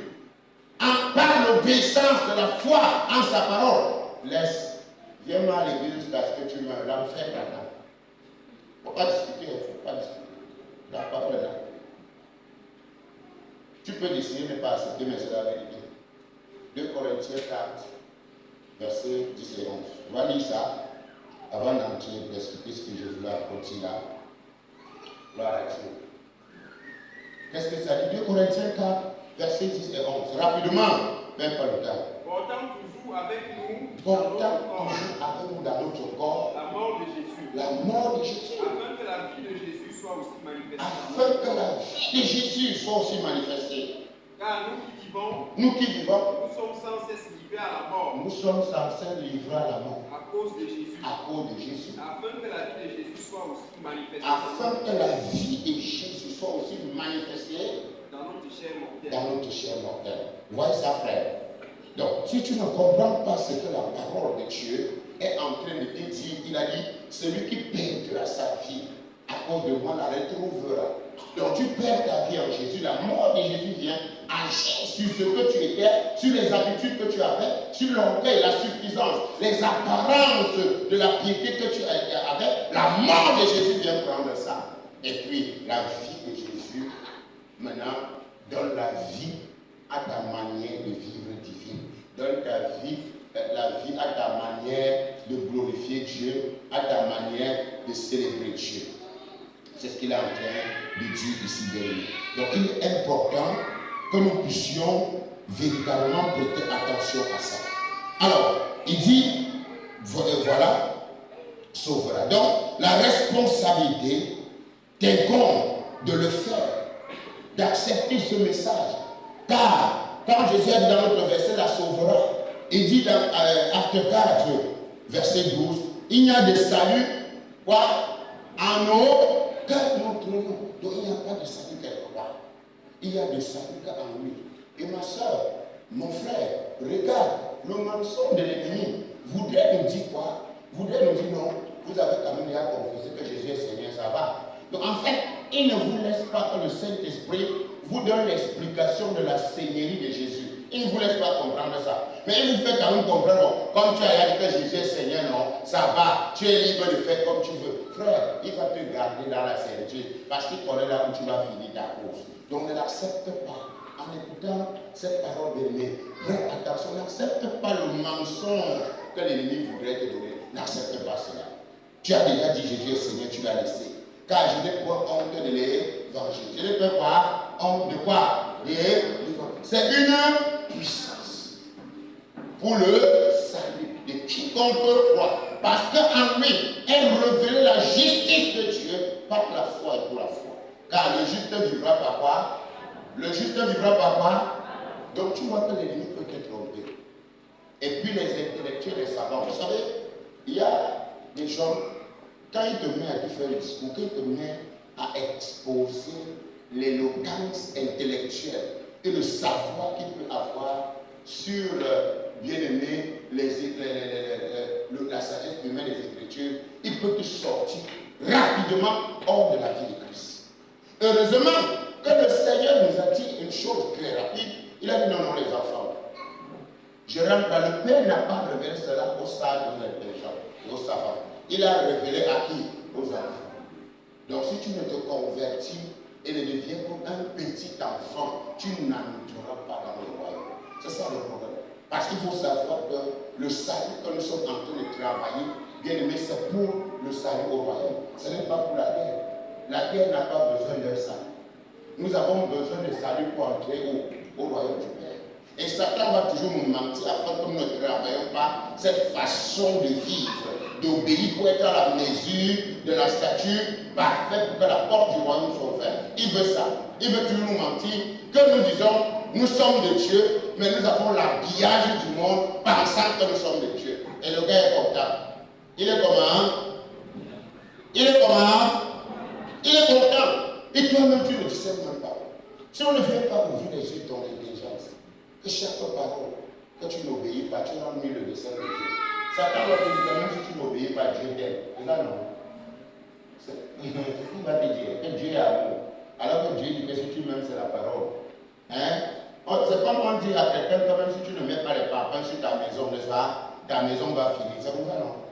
par l'obéissance de la foi en sa parole, laisse, viens-moi à l'église parce que tu meurs. L'enfer t'attend. Il ne faut pas discuter, il ne faut pas discuter. La parole est là. Tu peux décider de ne pas accepter, mais c'est la vérité. 2 Corinthiens 4, versets 10 et 11. On va lire ça avant d'entrer, d'expliquer ce que je voulais apporter là. Gloire à Dieu. Qu'est-ce que ça dit? 2 Corinthiens 4, versets 10 et 11. Rapidement, même pas le temps. Portant toujours avec nous dans notre corps la mort de Jésus. La mort de Jésus. Afin que la vie de Jésus soit aussi manifestée. Afin que la vie de Jésus soit aussi manifestée. Car nous qui vivons, nous sommes sans cesse livrés à la mort. Nous sommes sans cesse livrés à la mort. À cause de Jésus. À cause de Jésus. Afin que la vie de Jésus soit aussi manifestée. Afin que la vie de Jésus soit aussi manifestée dans notre chair mortelle. Dans notre chair mortelle. Voyez ça, frère. Donc, si tu ne comprends pas ce que la parole de Dieu est en train de te dire, il a dit, celui qui perdra sa vie à cause de moi la retrouvera. Donc tu perds ta vie en Jésus, la mort de Jésus vient agir sur ce que tu étais, sur les habitudes que tu avais, sur l'orgueil, la suffisance, les apparences de la piété que tu avais. La mort de Jésus vient prendre ça. Et puis la vie de Jésus, maintenant, donne la vie à ta manière de vivre divine. Donne ta vie, la vie à ta manière de glorifier Dieu, à ta manière de célébrer Dieu. C'est ce qu'il est en train de dire ici derrière. Donc il est important que nous puissions véritablement prêter attention à ça. Alors, il dit, voilà, sauvera. Donc, la responsabilité t'incombe de le faire, d'accepter ce message. Car, quand Jésus est dans notre verset, la sauvera, il dit dans Acte 4, verset 12, il n'y a de salut, quoi, en haut, car nous trouvons. Donc il n'y a pas de salut quelque part. Il y a de salut en lui. Et ma soeur, mon frère, regarde, le mensonge de l'ennemi voudrait nous dire quoi? Voudrait nous dire non, vous avez quand même déjà confessé que Jésus est Seigneur, ça va. Donc en fait, il ne vous laisse pas que le Saint-Esprit vous donne l'explication de la Seigneurie de Jésus. Il ne vous laisse pas comprendre ça. Mais il vous fait quand même comprendre, bon, comme tu as dit que Jésus est Seigneur, non, ça va, tu es libre de faire comme tu veux. Frère, il va te garder dans la servitude parce qu'il connaît là où tu vas finir ta course. Donc ne l'accepte pas. En écoutant cette parole de prends attention, n'accepte pas le mensonge que l'ennemi voudrait te donner. N'accepte pas cela. Tu as déjà dit Jésus est Seigneur, tu l'as laissé. Car je n'ai pas honte de l'évangile. Je n'ai pas honte de quoi? C'est une puissance pour le salut de quiconque croit. Parce qu'en lui est révélée la justice de Dieu par la foi et pour la foi. Car le juste vivra par quoi? Le juste vivra par quoi? Donc tu vois que l'ennemi peut te tromper. Et puis les intellectuels, les savants, vous savez, il y a des gens, quand ils te mettent à te faire le discours, quand ils te mettent à exposer l'éloquence intellectuelle et le savoir qu'il peut avoir sur, bien aimé, la sagesse humaine des Écritures, il peut te sortir rapidement hors de la vie de Christ. Heureusement que le Seigneur nous a dit une chose très rapide. Il a dit non, les enfants. Je rentre dans le Père n'a pas révélé cela aux sages, aux intelligents, aux savants. Il a révélé à qui? Aux enfants. Donc si tu ne te convertis et ne deviens comme un petit enfant, tu n'entreras pas dans le royaume. C'est ça le problème. Parce qu'il faut savoir que le salut que nous sommes en train de travailler, bien aimé, c'est pour le salut au royaume. Ce n'est pas pour la guerre. La guerre n'a pas besoin d'un salut. Nous avons besoin de salut pour entrer au royaume du Père. Et Satan va toujours nous mentir afin que nous ne travaillions pas cette façon de vivre, d'obéir pour être à la mesure de la stature parfaite pour que la porte du royaume soit ouverte. Il veut ça. Il veut toujours nous mentir que nous disons, nous sommes de Dieu, mais nous avons l'habillage du monde pensant que nous sommes de Dieu. Et le gars est content. Il est comment? Il est comment? Il est content. Et toi-même, tu ne discernes même pas. Si on ne vient pas ouvrir les yeux de ton intelligence, que chaque parole que tu n'obéis pas, tu n'as mis le dessein de Dieu. Satan va te dire, même si tu n'obéis pas, Dieu t'aime. C'est ça, non? Il va te dire que Dieu est amour. Alors que Dieu dit que si tu m'aimes, c'est la parole. Hein? C'est comme on dit à quelqu'un que même si tu ne mets pas les parpaings sur ta maison, n'est-ce pas? Ta maison va finir. C'est comme ça, non?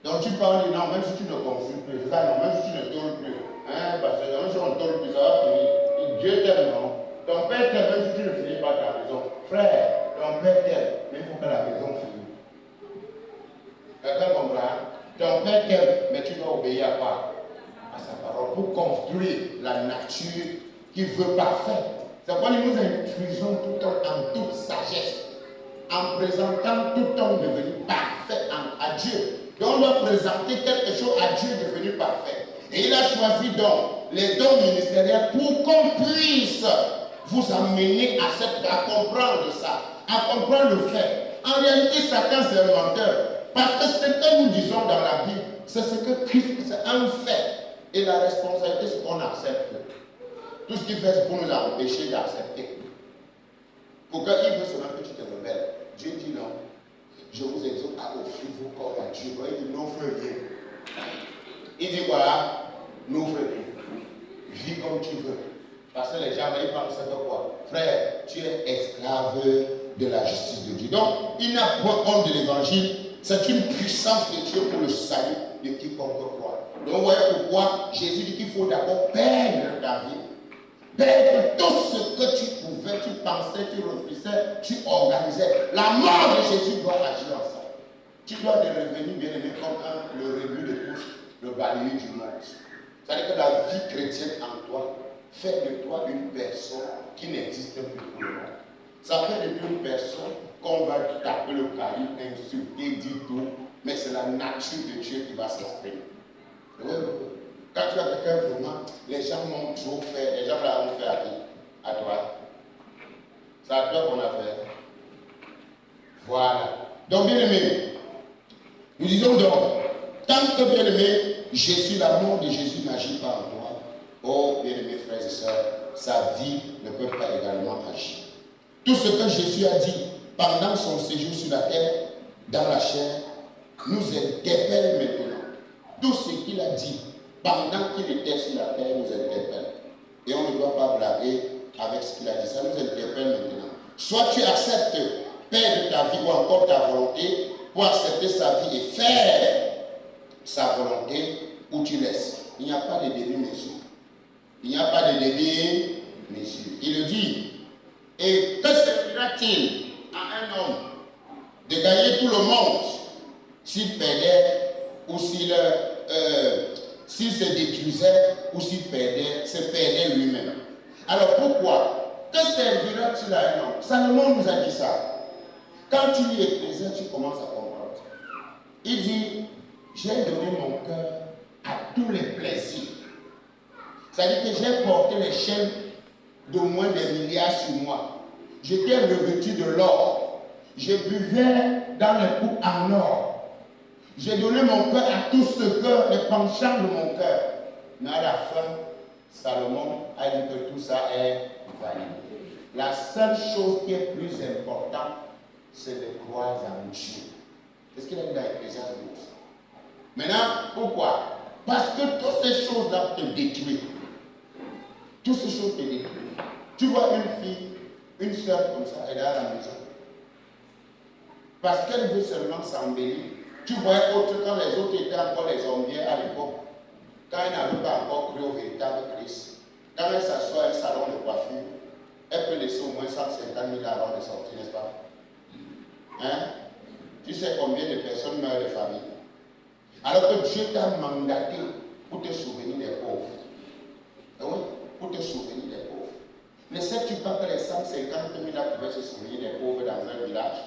Donc tu parles, non, même si tu ne consultes plus, c'est ça, non? Même si tu ne tolles plus. Hein? Parce que même si on ne tolle plus, ça va finir. Et Dieu t'aime, non? Ton père t'aime, même si tu ne finis pas ta maison. Frère, ton père t'aime, mais il faut que la maison finisse. Quelqu'un comprend? Ton père t'aime, mais tu dois obéir à quoi? À sa parole, pour construire la nature qu'il veut parfaite. C'est pourquoi nous instruisons tout le temps en toute sagesse, en présentant tout le temps devenu parfait à Dieu. Donc on doit présenter quelque chose à Dieu devenu parfait. Et il a choisi donc les dons ministériels pour qu'on puisse vous amener à comprendre ça, à comprendre le fait. En réalité, Satan c'est un menteur. Parce que ce que nous disons dans la Bible, c'est ce que Christ, c'est un fait. Et la responsabilité, c'est qu'on accepte. Tout ce qu'il fait, c'est pour nous empêcher d'accepter. Pourquoi il veut seulement que tu te rebelles? Dieu dit non. Je vous exhorte à offrir vos corps à Dieu. Il dit n'offre rien. Il dit quoi? N'offre rien. Vis comme tu veux. Parce que les gens, ils pensent que quoi? Frère, tu es esclave de la justice de Dieu. Donc, il n'a point honte de l'évangile. C'est une puissance de Dieu pour le salut de quiconque croit. Donc, vous voyez pourquoi Jésus dit qu'il faut d'abord perdre ta vie. Perdre tout ce que tu pouvais, tu pensais, tu refusais, tu organisais. La mort de Jésus doit agir en ça. Tu dois devenir bien aimé comme le rebut de tous, le balayer du monde. C'est-à-dire que la vie chrétienne en toi fait de toi une personne qui n'existe plus pour le monde. Ça fait de toi une personne qu'on va taper le caillou, insulter, dire tout, mais c'est la nature de Dieu qui va s'exprimer. Quand tu as quelqu'un vraiment, les gens m'ont trop fait, les gens là ont fait à qui? À toi. C'est à toi qu'on a fait. Voilà. Donc, bien aimé, nous disons donc, tant que bien aimé, Jésus, la mort de Jésus n'agit pas en toi. Oh, bien aimé frères et sœurs, sa vie ne peut pas également agir. Tout ce que Jésus a dit pendant son séjour sur la terre, dans la chair, nous interpelle maintenant. Tout ce qu'il a dit pendant qu'il était sur la terre nous interpelle. Et on ne doit pas blaguer avec ce qu'il a dit. Ça nous interpelle maintenant. Soit tu acceptes perdre ta vie ou encore ta volonté pour accepter sa vie et faire sa volonté, ou tu laisses. Il n'y a pas de demi-mesure. Il n'y a pas de demi-mesure. Il le dit. Et que servira-t-il à un homme de gagner tout le monde s'il perdait ou s'il se détruisait ou s'il se perdait lui-même? Alors pourquoi? Que servira-t-il à un homme? Salomon nous a dit ça. Quand tu lis Ecclésiaste, tu commences à comprendre. Il dit, j'ai donné mon cœur à tous les plaisirs. C'est-à-dire que j'ai porté les chaînes de moins des milliards sur moi. J'étais revêtu de l'or. Je buvais dans les coupes en or. J'ai donné mon cœur à tout ce que, les penchants de mon cœur. Mais à la fin, Salomon a dit que tout ça est valide. La seule chose qui est plus importante, c'est de croire en Dieu. C'est ce qu'il a dit dans Ecclésiaste 12. Maintenant, pourquoi? Parce que toutes ces choses-là te détruisent. Toutes ces choses te détruisent. Tu vois une fille, une soeur comme ça, elle est à la maison. Parce qu'elle veut seulement s'embellir. Tu voyais autre quand les autres étaient encore les enviés à l'époque. Quand elle n'avait pas encore cru au véritable Christ. Quand elle s'assoit à un salon de coiffure, elle peut laisser au moins 150 000 avant de sortir, n'est-ce pas? Hein? Tu sais combien de personnes meurent de famille? Alors que Dieu t'a mandaté pour te souvenir des pauvres. Oui, pour te souvenir des pauvres. Ne sais-tu pas que les 150 000 là pouvaient se souvenir des pauvres dans un village?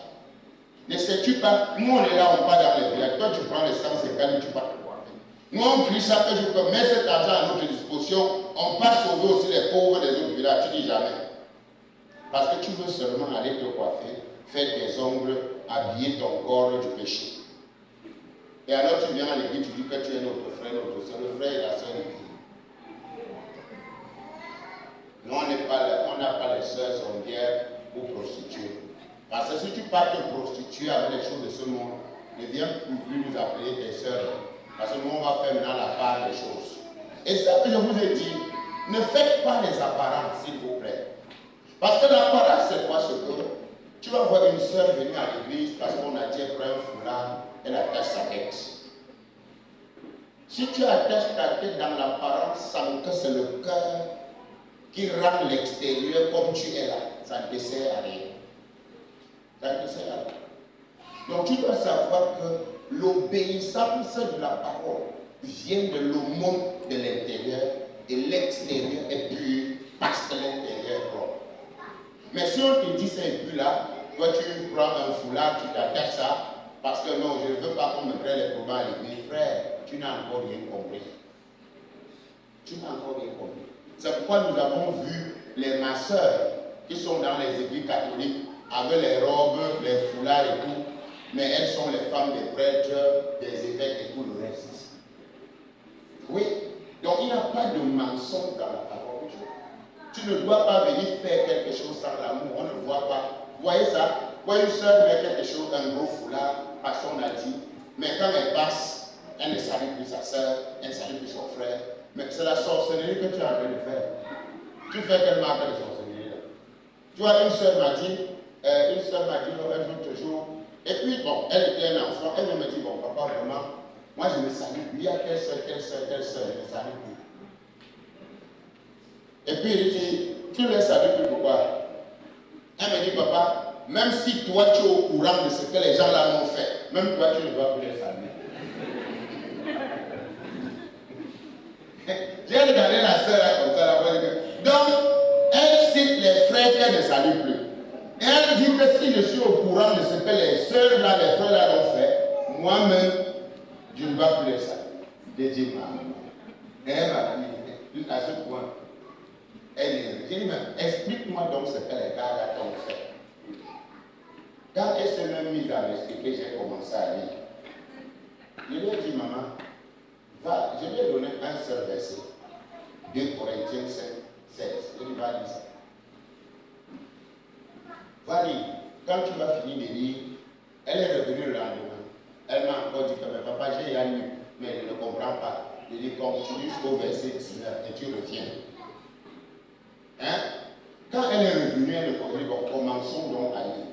Ne sais-tu pas, nous on est là, on part dans les villages. Toi tu prends les 150 000, tu pars te coiffer. Nous on crie chaque jour que mets cet argent à notre disposition, on passe sauver aussi les pauvres des autres villages. Tu dis jamais. Parce que tu veux seulement aller te coiffer, faire tes ongles, habiller ton corps du péché. Et alors tu viens à l'église, tu dis que tu es notre frère, notre soeur, le frère et la soeur de qui? Nous, on n'a pas les soeurs zonguières ou prostituées. Parce que si tu pars te prostituer avec les choses de ce monde, ne viens plus nous appeler tes soeurs. Parce que nous, on va faire maintenant la part des choses. Et ça que je vous ai dit, ne faites pas les apparences, s'il vous plaît. Parce que l'apparence, c'est quoi ce que tu vas voir une soeur venir à l'église parce qu'on a dit qu'elle prend un foulard, elle attache sa tête. Si tu attaches ta tête dans l'apparence, sans que c'est le cœur qui rend l'extérieur comme tu es là, ça ne te sert à rien. Ça ne te sert à rien. Donc tu dois savoir que l'obéissance de la parole vient de l'aumône de l'intérieur et l'extérieur est pur parce que l'intérieur est propre. Mais si on te dit c'est impur là, toi tu prends un foulard, tu t'attaches ça, parce que non, je ne veux pas qu'on me prenne les problèmes à l'église. Frère, tu n'as encore rien compris. Tu n'as encore rien compris. C'est pourquoi nous avons vu les masseurs qui sont dans les églises catholiques avec les robes, les foulards et tout, mais elles sont les femmes des prêtres, des évêques et tout le reste. Oui, donc il n'y a pas de mensonge dans la parole de Dieu. Tu ne dois pas venir faire quelque chose sans l'amour. On ne voit pas. Vous voyez ça? Vous voyez une soeur met quelque chose, un gros foulard, personne n'a dit. Mais quand elle passe, elle ne salue plus sa soeur, elle ne salue plus son frère. Mais c'est la sorcellerie que tu es en train de faire. Tu fais quelle marque de sorcellerie là? Tu vois, une soeur m'a dit un jour, toujours. Et puis, bon, elle était un enfant, elle me dit, bon, papa, vraiment, moi je me salue plus. Il y a quelle soeur, je me salue plus. Et puis, il dit, tu ne les salues plus, pourquoi? Elle me dit, papa, même si toi tu es au courant de ce que les gens là m'ont fait, même toi tu ne dois plus les saluer. J'ai regardé la soeur là comme ça, donc, elle cite les frères qu'elle ne salue plus. Et elle dit que si je suis au courant de ce que les soeurs là, les frères là ont fait, moi-même, je ne dois plus les saluer. J'ai dit, maman. Et elle m'a dit, jusqu'à ce point, j'ai dit, mais explique-moi donc ce que les gars là t'ont fait. Quand elle s'est même mise à m'expliquer, j'ai commencé à lire. Je lui ai dit, maman, va, je lui ai donné un seul verset. 2 Corinthiens 5, 16. Je lui ai dit, va lire ça. Va lire. Quand tu vas finir de lire, elle est revenue le lendemain. Elle m'a encore dit que mais papa, j'ai déjà lu, mais je ne comprends pas. Je lui ai dit, continue jusqu'au verset 19 et tu reviens. Hein? Quand elle est revenue, elle me dit, bon, commençons donc à lire.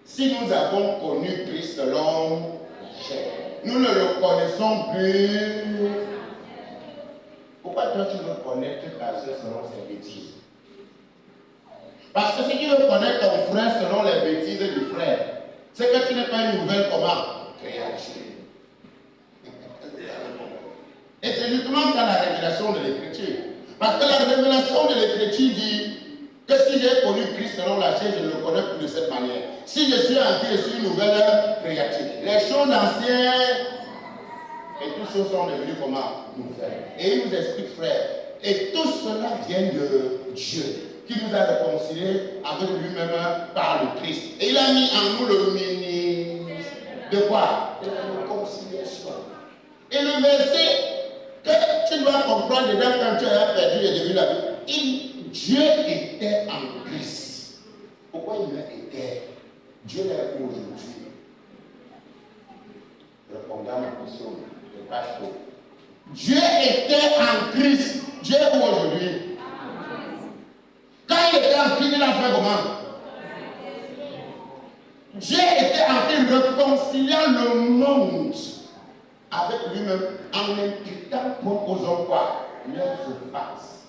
Si nous avons connu Christ selon la chair, nous ne le connaissons plus. Pourquoi toi tu veux connaître ta soeur selon ses bêtises? Parce que si tu veux connaître ton frère selon les bêtises du frère, c'est que tu n'es pas une nouvelle comment? Créature. Et c'est justement ça la révélation de l'Écriture. Parce que la révélation de l'Écriture dit que si j'ai connu Christ selon la chair, je ne le connais plus de cette manière. Si je suis en Christ, je suis une nouvelle créature. Les choses anciennes et toutes choses sont devenues comment? Nouvelles. Et il nous explique, frère, et tout cela vient de Dieu, qui nous a réconciliés avec lui-même par le Christ. Et il a mis en nous le ministère de quoi? De la réconciliation. Et le verset que tu dois comprendre dedans quand tu as perdu et devenu la vie, Dieu était en Christ. Pourquoi il était? Dieu l'est aujourd'hui. Répondant à ma question, je passe au. Dieu était en Christ. Dieu est où aujourd'hui? Quand il était en Christ, il a fait comment? Dieu était en Christ réconciliant le monde avec lui-même en imputant aux hommes quoi? Leurs offenses.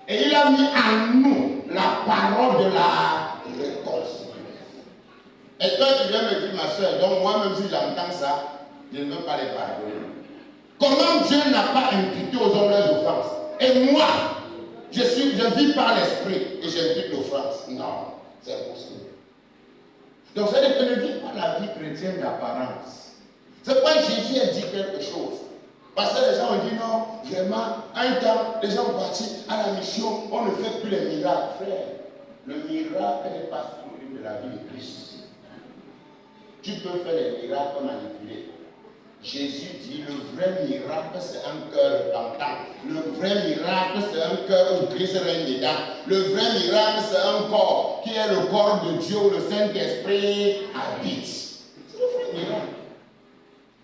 Et il a mis en nous la parole de la réconciliation. Et toi tu viens me dire ma soeur, donc moi-même si j'entends ça, je ne veux pas les pardonner. Comment Dieu n'a pas imputé aux hommes leurs offenses? Et moi, je vis par l'esprit et j'impute l'offense. Non, c'est impossible. Donc c'est-à-dire que ne vis pas la vie chrétienne d'apparence. C'est pourquoi Jésus a dit quelque chose. Parce que les gens ont dit non, vraiment, un temps, les gens ont parti à la mission, on ne fait plus les miracles. Frère, le miracle n'est pas synonyme de la vie de Christ. Tu peux faire les miracles manipulés. Jésus dit le vrai miracle c'est un cœur repentant. Le vrai miracle c'est un cœur où Christ règne dedans. Le vrai miracle c'est un corps qui est le corps de Dieu où le Saint-Esprit habite. C'est le vrai miracle.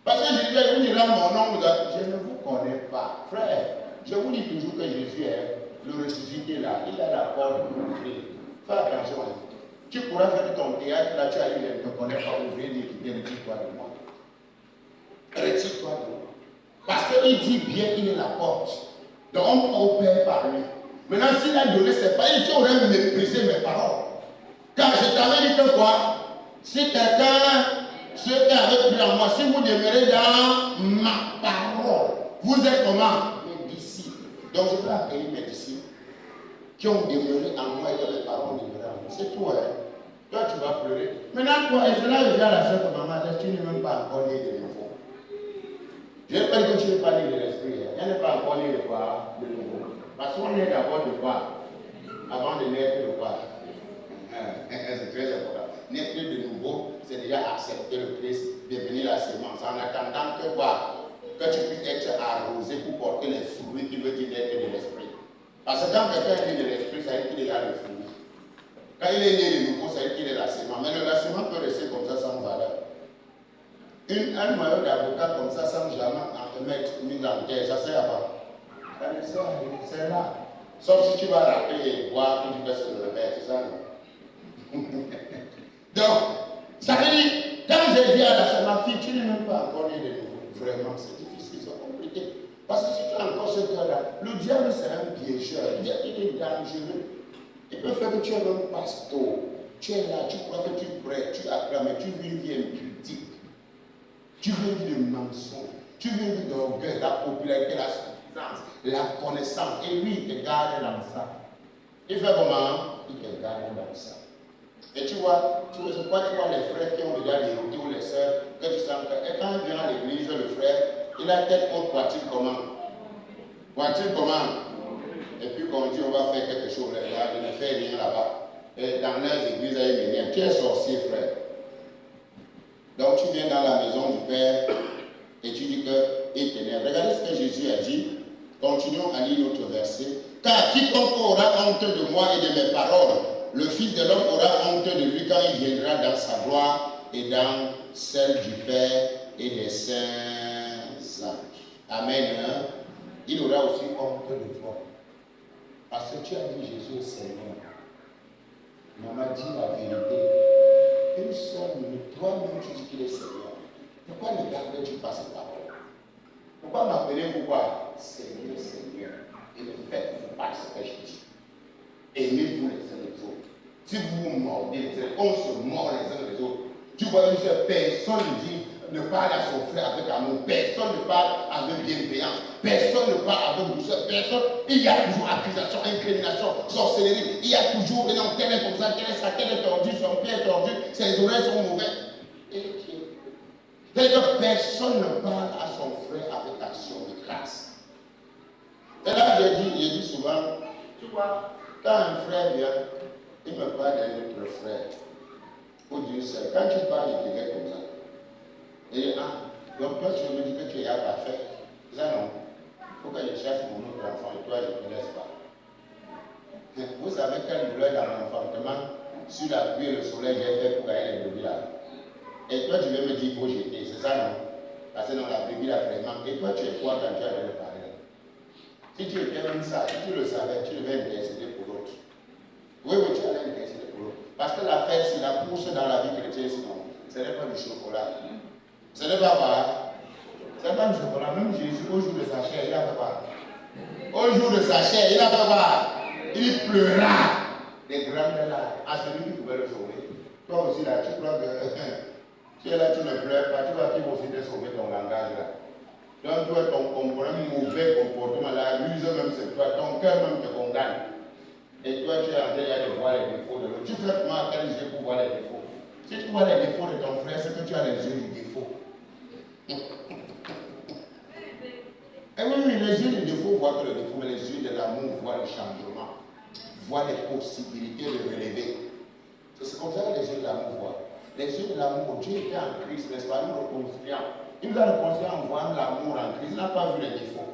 Parce que Jésus vous dira mon nom, je ne vous connais pas. Frère, je vous dis toujours que Jésus est le ressuscité là. Il a la porte pour ouvrir. Fais attention. Tu pourras faire ton théâtre là, tu as dit je ne te connais pas, ouvrir, dire retire-toi de moi. Retire-toi de moi. Parce qu'il dit bien qu'il est la porte. Donc on peut au Père par lui. Maintenant, s'il a donné ses paroles, tu aurais méprisé mes paroles. Car je t'avais dit que quoi? Si quelqu'un, ceux qui avaient cru en moi, si vous demeurez dans ma parole, vous êtes comment? Mes disciples. Donc je veux accueillir mes disciples qui ont demeuré en moi et que mes paroles demeurent en moi. C'est tout, hein? Toi, tu vas pleurer. Maintenant, toi, et cela, je dis à la soeur de maman, tu n'es même pas encore né de nouveau. Je ne veux pas dire que tu n'es pas né de l'esprit. Elle n'est pas encore née de quoi? De nouveau. Parce qu'on est d'abord de quoi? Avant de naître de quoi? C'est très important. Naître de nouveau, c'est déjà accepter le Christ, devenir la sémence. En attendant que quoi? Que tu puisses être arrosé pour porter les fruits qui veut dire naître de l'esprit. Parce que quand quelqu'un est né de l'esprit, ça veut dire qu'il est à le fou. Quand il est né de nouveau, ça veut dire qu'il est lassement. Mais le lassement peut rester comme ça sans valeur. Un moyen d'avocat comme ça, sans jamais en mettre mis en terre, ça ne sert à pas. C'est là. Sauf si tu vas rappeler et boire, que tu peux se lever, c'est ça, non? Donc, ça veut dire, quand j'ai dit à ma fille, tu n'es même pas encore né de nouveau. Vraiment, c'est difficile, c'est compliqué. Parce que si tu as encore ce cœur-là, le diable c'est un piégeur, il est dangereux. Il peut faire que tu es un pasteur. Tu es là, tu crois que tu prêches, tu acclames, tu vis une vie impudique. Tu veux une vie de mensonge. Tu veux une vie d'orgueil, la popularité, la suffisance, la connaissance. Et lui, il te garde dans ça. Il fait comment? Il te garde dans ça. Et tu vois, tu vois les frères qui ont déjà dérouté ou les sœurs, que tu sens que, et quand il vient à l'église, le frère, il a tête haute, voiture comment? Voiture comment? Et puis quand on dit on va faire quelque chose, là, je ne fais rien là-bas. Et dans leurs églises, il y a tu es sorcier, frère. Donc tu viens dans la maison du Père et tu dis qu'il t'énerve. Regardez ce que Jésus a dit. Continuons à lire notre verset. Car quiconque aura honte de moi et de mes paroles, le Fils de l'homme aura honte de lui quand il viendra dans sa gloire et dans celle du Père et des saints anges. Amen. Il aura aussi honte de toi. Parce que tu as dit Jésus est Seigneur. Maman dit la vérité. Une seule minute, toi-même tu dis qu'il est Seigneur. Pourquoi ne gardez-tu pas cette parole? Pourquoi m'appelez-vous quoi? Seigneur, Seigneur. Et ne faites-vous pas ce que je dis. Aimez-vous les uns les autres. Si vous vous mordez, on se mord les uns les autres. Tu vois, une seule personne dit ne parle à son frère avec amour. Personne ne parle avec bienveillance. Personne ne parle avec douceur. Personne. Il y a toujours accusation, incrimination, sorcellerie. Il y a toujours, non, tel est comme ça, tel est ça, tel est tordu, son pied est tordu, ses oreilles sont mauvaises. Et c'est-à-dire que personne ne parle à son frère avec action de grâce. Et là, j'ai dit souvent, tu vois, quand un frère vient, il me parle d'un autre frère. Pour Dieu seul. Quand tu parles, il te regarde comme ça. Et donc toi, tu me dis que tu es à faire. Ça non. Il faut que je cherche mon autre enfant et toi, je ne te laisse pas. Vous savez quelle douleur dans l'enfantement, sur la pluie et le soleil, j'ai fait pour gagner les brebis là. Et toi, tu veux me dire qu'il faut jeter, c'est ça non? Parce que dans la brebis là, vraiment. Et toi, tu es quoi quand tu as le parler? Si tu étais même ça, si tu le savais, tu devais intercéder pour l'autre. Oui, tu allais intercéder pour l'autre. Parce que la fête, c'est la course dans la vie chrétienne, sinon, ce n'est pas du chocolat. Ce n'est pas vrai. Ce n'est pas du chocolat. Même Jésus, au jour de sa chair, il a fait quoi? Au jour de sa chair, il a fait quoi? Il pleura des grandes larmes à celui qui pouvait le sauver. Toi aussi, là, tu crois que tu es là, tu ne pleures pas, tu vois qu'il va aussi te sauver ton langage là. Donc, toi, ton mauvais comportement là, l'use même c'est toi, ton cœur même te condamne. Et toi, tu es en train de voir les défauts de l'autre. Tu fais comment à quel yeux pour voir les défauts? Si tu vois les défauts de ton frère, c'est que tu as les yeux du défaut. Et oui, les yeux du défaut voient que le défaut, mais les yeux de l'amour voient le changement, voient les possibilités de relever. C'est comme ça que les yeux de l'amour voient. Les yeux de l'amour, Dieu était en Christ, n'est-ce pas, nous reconstruisons. Il nous a reconstruit en voyant l'amour en Christ. Il n'a pas vu les défauts.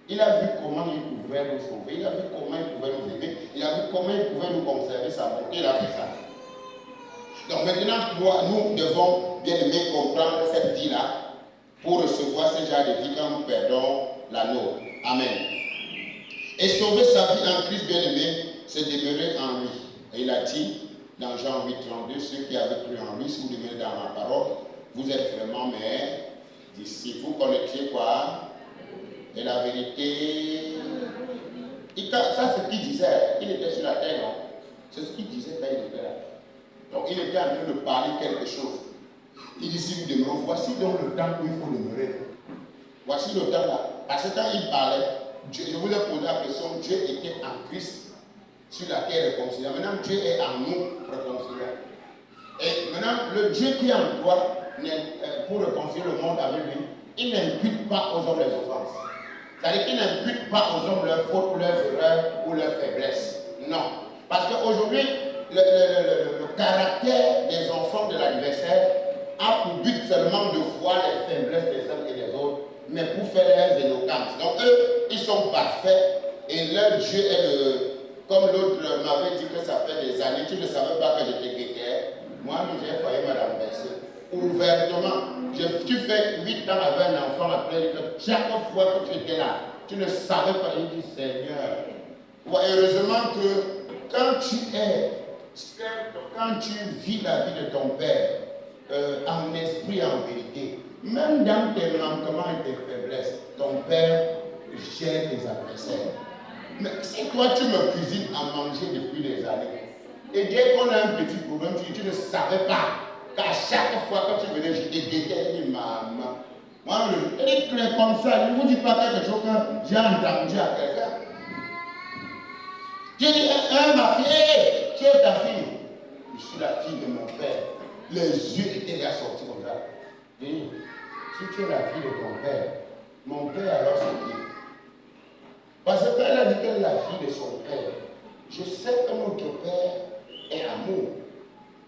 Il a vu comment il pouvait nous sauver, il a vu comment il pouvait nous aimer, il a vu comment il pouvait nous conserver sa bonté, il a fait ça. Donc maintenant, nous devons bien aimer comprendre cette vie-là pour recevoir ce genre de vie quand nous perdons la nôtre. Amen. Et sauver sa vie en Christ bien aimé, c'est demeurer en lui. Et il a dit dans Jean 8, 32, ceux qui avaient cru en lui, si vous demeurez dans ma parole, vous êtes vraiment mes disciples. Vous connaîtriez quoi? Et la vérité, ça c'est ce qu'il disait, il était sur la terre, non? C'est ce qu'il disait quand il était là. Donc il était en train de parler quelque chose. Il dit, si vous demeurez, voici donc le temps où il faut demeurer. Voici le temps là. Parce que quand il parlait, je vous ai posé la question, Dieu était en Christ sur la terre réconciliant. Maintenant Dieu est en nous réconciliant. Et maintenant, le Dieu qui est en toi, pour réconcilier le monde avec lui, il n'impute pas aux hommes les offenses. C'est-à-dire qu'il n'impute pas aux hommes leurs fautes, leurs erreurs ou leurs faiblesses. Non. Parce qu'aujourd'hui, le caractère des enfants de l'adversaire a pour but seulement de voir les faiblesses des uns et des autres, mais pour faire leurs éloquences. Donc eux, ils sont parfaits Et leur Dieu est comme l'autre m'avait dit que ça fait des années, tu ne savais pas que je te guettais. Moi, j'ai failli me renverser. Ouvertement. Tu fais 8 ans avec un enfant après, chaque fois que tu étais là, tu ne savais pas. Il dit Seigneur. Heureusement que quand tu vis la vie de ton père, en esprit, en vérité, même dans tes manquements et tes faiblesses, ton père gère tes adversaires. Mais si toi tu me cuisines à manger depuis des années, et dès qu'on a un petit problème, tu ne savais pas qu'à chaque fois que tu venais, je te détestais, maman. Moi, elle est claire comme ça, je ne vous dis pas quelque chose que j'ai entendu à quelqu'un. J'ai dit, ma fille, hey, qui est ta fille? Je suis la fille de mon père. Les yeux étaient déjà sortis comme ça. J'ai dit, si tu es la fille de ton père, mon père alors c'est qui? Parce qu'elle a dit qu'elle est la fille de son père. Je sais que notre père est amour.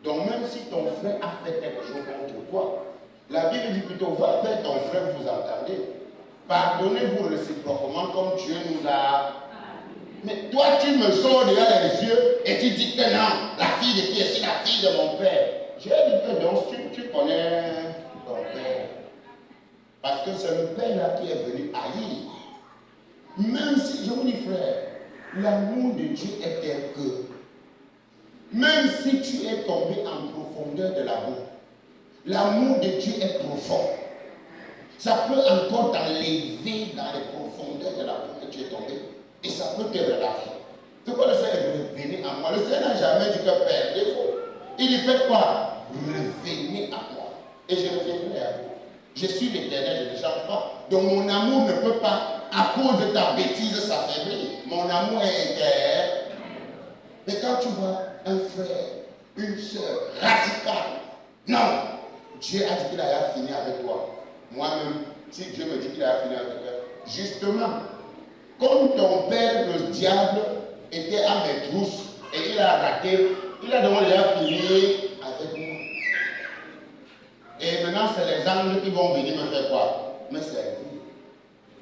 Donc même si ton frère a fait quelque chose contre toi, la Bible dit plutôt, va vers ton frère, vous entendez. Pardonnez-vous réciproquement comme Dieu nous a. Mais toi, tu me sors derrière les yeux et tu dis que non, la fille de qui est, c'est la fille de mon père. J'ai dit que donc tu connais ton père. Parce que c'est le père là qui est venu haïr. Même si, je vous dis frère, l'amour de Dieu est tel que, même si tu es tombé en profondeur de la boue, l'amour de Dieu est profond. Ça peut encore t'enlever dans les profondeurs de la boue que tu es tombé. Et ça peut te relâcher. C'est quoi le Seigneur? Revenez à moi. Le Seigneur n'a jamais dit que perdez-vous. Il dit faites quoi? Revenez à moi. Et je reviendrai à vous. Je suis l'Éternel, je ne change pas. Donc mon amour ne peut pas, à cause de ta bêtise, s'affaiblir. Mon amour est éternel. Mais quand tu vois un frère, une soeur radicale, non, Dieu a dit qu'il a fini avec toi. Moi-même, si Dieu me dit qu'il a fini avec toi, justement, comme ton père, le diable, était à mes trousses et il a raté, il a demandé à finir avec moi. Et maintenant, c'est les anges qui vont venir me faire quoi? Me servir.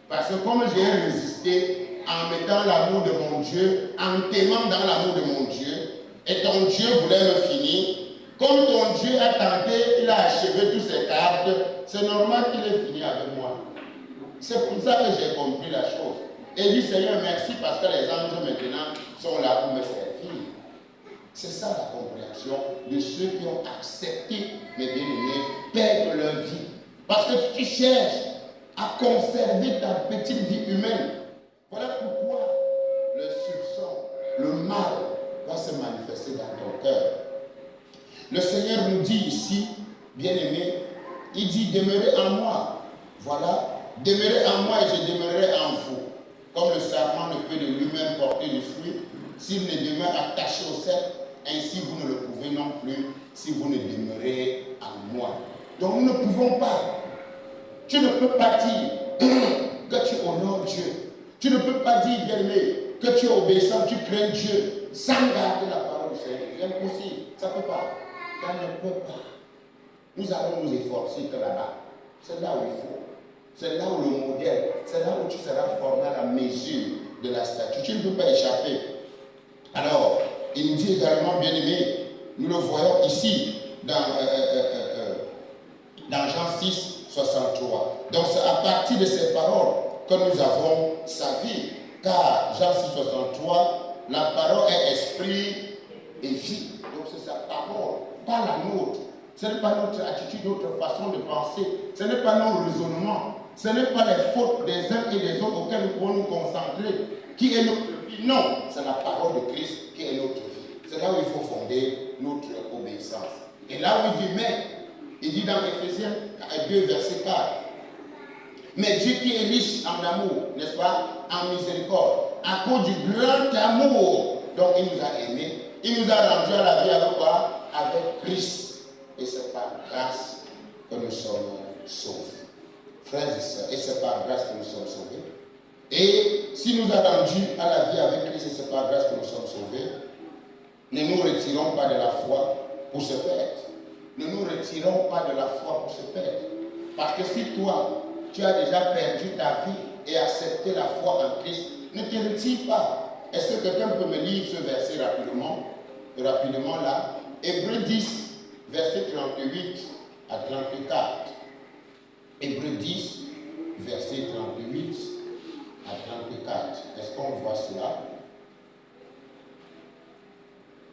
Parce que comme j'ai résisté en mettant l'amour de mon Dieu, en t'aimant dans l'amour de mon Dieu, et ton Dieu voulait me finir, comme ton Dieu a tenté, il a achevé toutes ses cartes, c'est normal qu'il ait fini avec moi. C'est pour ça que j'ai compris la chose. Et dit Seigneur, merci parce que les anges maintenant sont là pour me servir. C'est ça la compréhension de ceux qui ont accepté, mes bien-aimés, perdre leur vie. Parce que tu cherches à conserver ta petite vie humaine. Voilà pourquoi le soupçon, le mal va se manifester dans ton cœur. Le Seigneur nous dit ici, bien-aimés, il dit demeurez en moi. Voilà, demeurez en moi et je demeurerai en vous. Comme le serpent ne peut de lui-même porter du fruit, s'il ne demeure attaché au cep, ainsi vous ne le pouvez non plus si vous ne demeurez en moi. Donc nous ne pouvons pas. Tu ne peux pas dire que tu honores Dieu. Tu ne peux pas dire, bien-aimé, que tu es obéissant, tu crains Dieu, sans garder la parole du Seigneur. C'est impossible. Ça ne peut pas. Ça ne peut pas. Nous allons nous efforcer que là-bas. C'est là où il faut. C'est là où le modèle, c'est là où tu seras formé à la mesure de la statue. Tu ne peux pas échapper. Alors, il nous dit également, bien-aimé, nous le voyons ici, dans Jean 6, 63. Donc, c'est à partir de ces paroles que nous avons sa vie. Car Jean 6, 63, la parole est esprit et vie. Donc, c'est sa parole, pas la nôtre. Ce n'est pas notre attitude, notre façon de penser. Ce n'est pas nos raisonnements. Ce n'est pas les fautes des uns et des autres auxquelles nous pouvons nous concentrer. Qui est notre vie? Non, c'est la parole de Christ qui est notre vie. C'est là où il faut fonder notre obéissance. Et là où il dit, mais, il dit dans Éphésiens 2, verset 4, mais Dieu qui est riche en amour, n'est-ce pas, en miséricorde, à cause du grand amour dont il nous a aimés, il nous a rendu à la vie avec quoi? Avec Christ. Et c'est par grâce que nous sommes sauvés. Frères et sœurs, et c'est par grâce que nous sommes sauvés. Et s'il nous a rendus à la vie avec Christ, et c'est par grâce que nous sommes sauvés, ne nous retirons pas de la foi pour se perdre. Ne nous retirons pas de la foi pour se perdre. Parce que si toi, tu as déjà perdu ta vie et accepté la foi en Christ, Ne te retire pas. Est-ce que quelqu'un peut me lire ce verset rapidement là? Hébreux 10, verset 38 à 34. Hébreux 10, verset 38 à 34. Est-ce qu'on voit cela?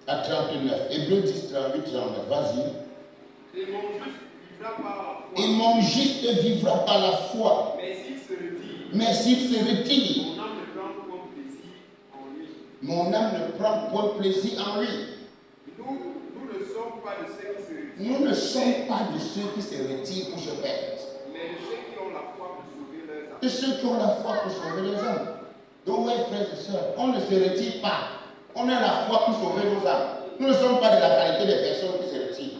À 39. Hébreux 10, 38, 39. Vas-y. Et mon juste Et mon juste vivra vivra par la foi. par la foi. Mais s'il se retire, Mais s'il se retire, mon âme ne prend point plaisir en lui. mon âme ne prend point plaisir en lui. Nous ne sommes pas de ceux qui se retirent. Nous ne sommes pas de ceux qui se retirent pour se perdre. Mais de ceux qui ont la foi pour sauver leurs âmes. De ceux qui ont la foi pour sauver les hommes. Donc, ouais, frères et sœurs, on ne se retire pas. On a la foi pour sauver nos âmes. Nous ne sommes pas de la qualité des personnes qui se retirent.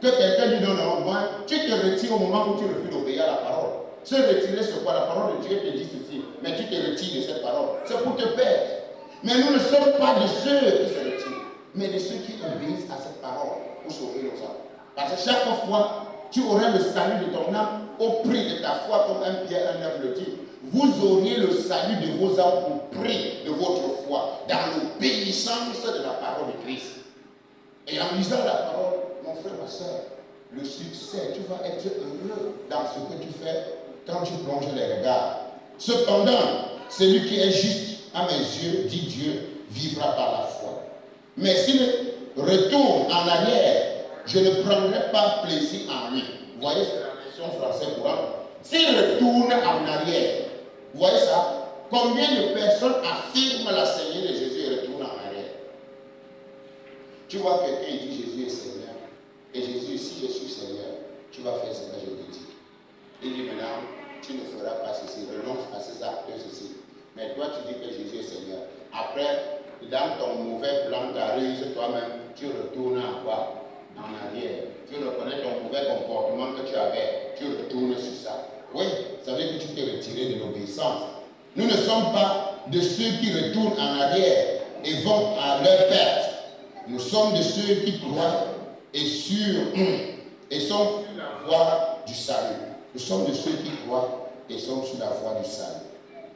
Que quelqu'un dit non, moi, tu te retires au moment où tu refuses d'obéir à la parole. Se retirer, c'est quoi? La parole de Dieu te dit ceci. Mais tu te retires de cette parole. C'est pour te perdre. Mais nous ne sommes pas de ceux qui se retirent, mais de ceux qui obéissent à cette parole pour sauver nos âmes. Parce que chaque fois, tu auras le salut de ton âme au prix de ta foi, comme 1 Pierre 1,9 le dit. Vous auriez le salut de vos âmes au prix de votre foi, dans l'obéissance de la parole de Christ. Et en lisant la parole, mon frère, ma soeur, le succès, tu vas être heureux dans ce que tu fais quand tu plonges les regards. Cependant, celui qui est juste à mes yeux, dit Dieu, vivra par la foi. Mais s'il retourne en arrière, je ne prendrai pas plaisir en lui. Vous voyez, c'est la version française courante. S'il retourne en arrière, vous voyez ça? Combien de personnes affirment la Seigneur de Jésus et retournent en arrière? Tu vois quelqu'un et dit Jésus est Seigneur. Et Jésus, si je suis Seigneur, tu vas faire ce que je te dis. Il dit maintenant, tu ne feras pas ceci, renonce à ces actes, ceci. Mais toi, tu dis que Jésus est Seigneur. Après, dans ton mauvais plan, ta ruse toi-même, tu retournes en quoi? En arrière. Tu reconnais ton mauvais comportement que tu avais. Tu retournes sur ça. Oui, ça veut dire que tu t'es retiré de l'obéissance. Nous ne sommes pas de ceux qui retournent en arrière et vont à leur perte. Nous sommes de ceux qui croient et sont sur la voie du salut. Nous sommes de ceux qui croient et sont sur la voie du salut.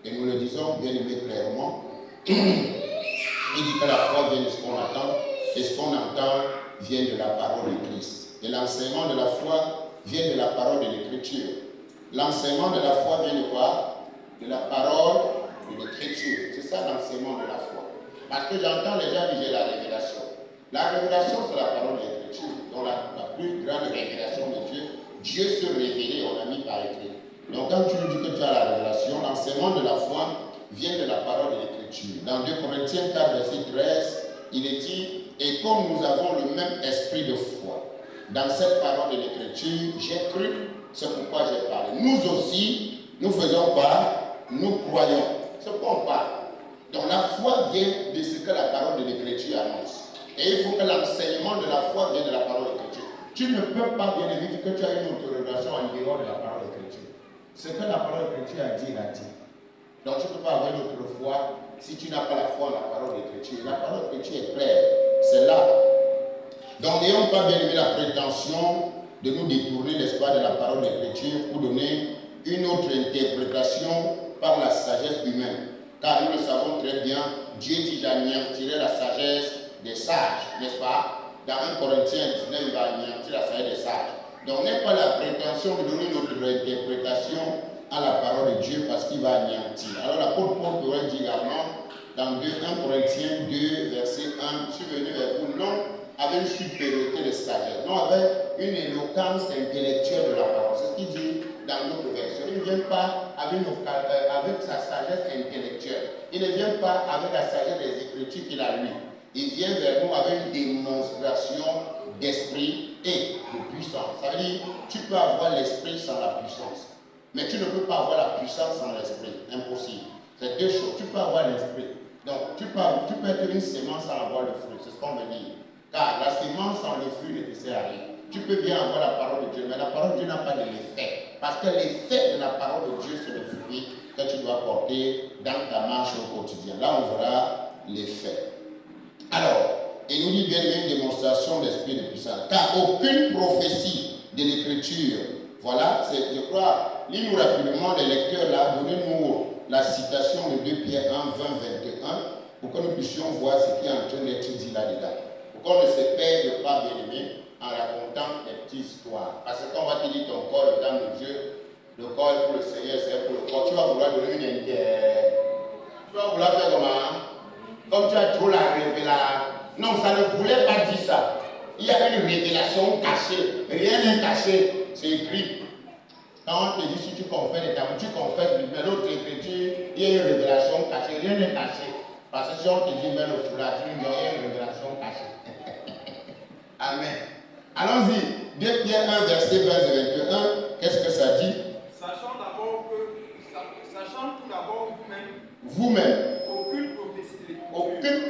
Et nous le disons bien aimé clairement. Il dit que la foi vient de ce qu'on entend, et ce qu'on entend vient de la parole de Christ. Et l'enseignement de la foi vient de la parole de l'Écriture. L'enseignement de la foi vient de quoi? De la parole de l'Écriture. C'est ça l'enseignement de la foi. Parce que j'entends les gens dire j'ai la révélation. La révélation, c'est la parole de l'Écriture. Donc la plus grande révélation de Dieu, Dieu se révélait, on a mis par écrit. Donc quand tu dis que tu as la révélation, l'enseignement de la foi vient de la parole de l'Écriture. Dans 2 Corinthiens 4, verset 13, il est dit, et comme nous avons le même esprit de foi, dans cette parole de l'Écriture, j'ai cru, c'est pourquoi j'ai parlé. Nous aussi, nous faisons pas, nous croyons. C'est pourquoi on parle. Donc la foi vient de ce que la parole de l'Écriture annonce. Et il faut que l'enseignement de la foi vienne de la parole de l'Écriture. Tu ne peux pas bien dire que tu as une autre relation en dehors de la parole de l'Écriture. Ce que la parole de l'Écriture a dit, il a dit. Donc tu ne peux pas avoir une autre foi si tu n'as pas la foi en la parole de l'Écriture. La parole de l'Écriture est claire. C'est là. Donc n'ayons pas bien aimé la prétention de nous détourner, n'est-ce pas, de la parole de l'Écriture pour donner une autre interprétation par la sagesse humaine. Car nous le savons très bien, Dieu dit j'anéantirai la sagesse des sages, n'est-ce pas? Dans 1 Corinthiens 19, il va anéantir la sagesse des sages. Donc n'est pas la prétention de donner une autre interprétation à la parole de Dieu parce qu'il va anéantir. Alors l'apôtre Paul pourrait dire également dans 1 Corinthiens 2, verset 1, je suis venu vers vous non avec une supériorité de sagesse, non avec une éloquence intellectuelle de la parole. C'est ce qu'il dit dans notre version. Il ne vient pas avec sa sagesse intellectuelle. Il ne vient pas avec la sagesse des Écritures qu'il a lues. Il vient vers nous avec une démonstration d'esprit et de puissance. Ça veut dire, tu peux avoir l'esprit sans la puissance. Mais tu ne peux pas avoir la puissance sans l'esprit. Impossible. C'est deux choses. Tu peux avoir l'esprit. Donc, tu peux être une sémence sans avoir le fruit. C'est ce qu'on veut dire. Car la sémence sans le fruit ne te sert à rien. Tu peux bien avoir la parole de Dieu, mais la parole de Dieu n'a pas de l'effet. Parce que l'effet de la parole de Dieu, c'est le fruit que tu dois porter dans ta marche au quotidien. Là, on verra l'effet. Alors, il nous dit bien une démonstration d'esprit de puissance. Car aucune prophétie de l'Écriture, voilà, c'est, je crois, lis-nous rapidement les lecteurs là, donnez-nous la citation de 2 Pierre 1, 20, 21, pour que nous puissions voir ce qui est en train d'être dit là-dedans. Pour qu'on ne se perde pas, bien-aimé, en racontant des petites histoires. Parce que quand on va te dire ton corps, le temps de Dieu, le corps est pour le Seigneur, c'est pour le corps, tu vas vouloir donner une inter. Tu vas vouloir faire comment? Comme tu as trop la révélation. Non, ça ne voulait pas dire ça. Il y a une révélation cachée. Rien n'est caché. C'est écrit. Quand on te dit si tu confesses les tabous, tu confesses, mais l'autre écriture, il y a une révélation cachée. Rien n'est caché. Parce que si on te dit mets le foulard, tu dis il y a une révélation cachée. Amen. Allons-y. 2 Pierre 1, verset 20 et 21. Qu'est-ce que ça dit? Sachant tout d'abord Vous-même. Aucune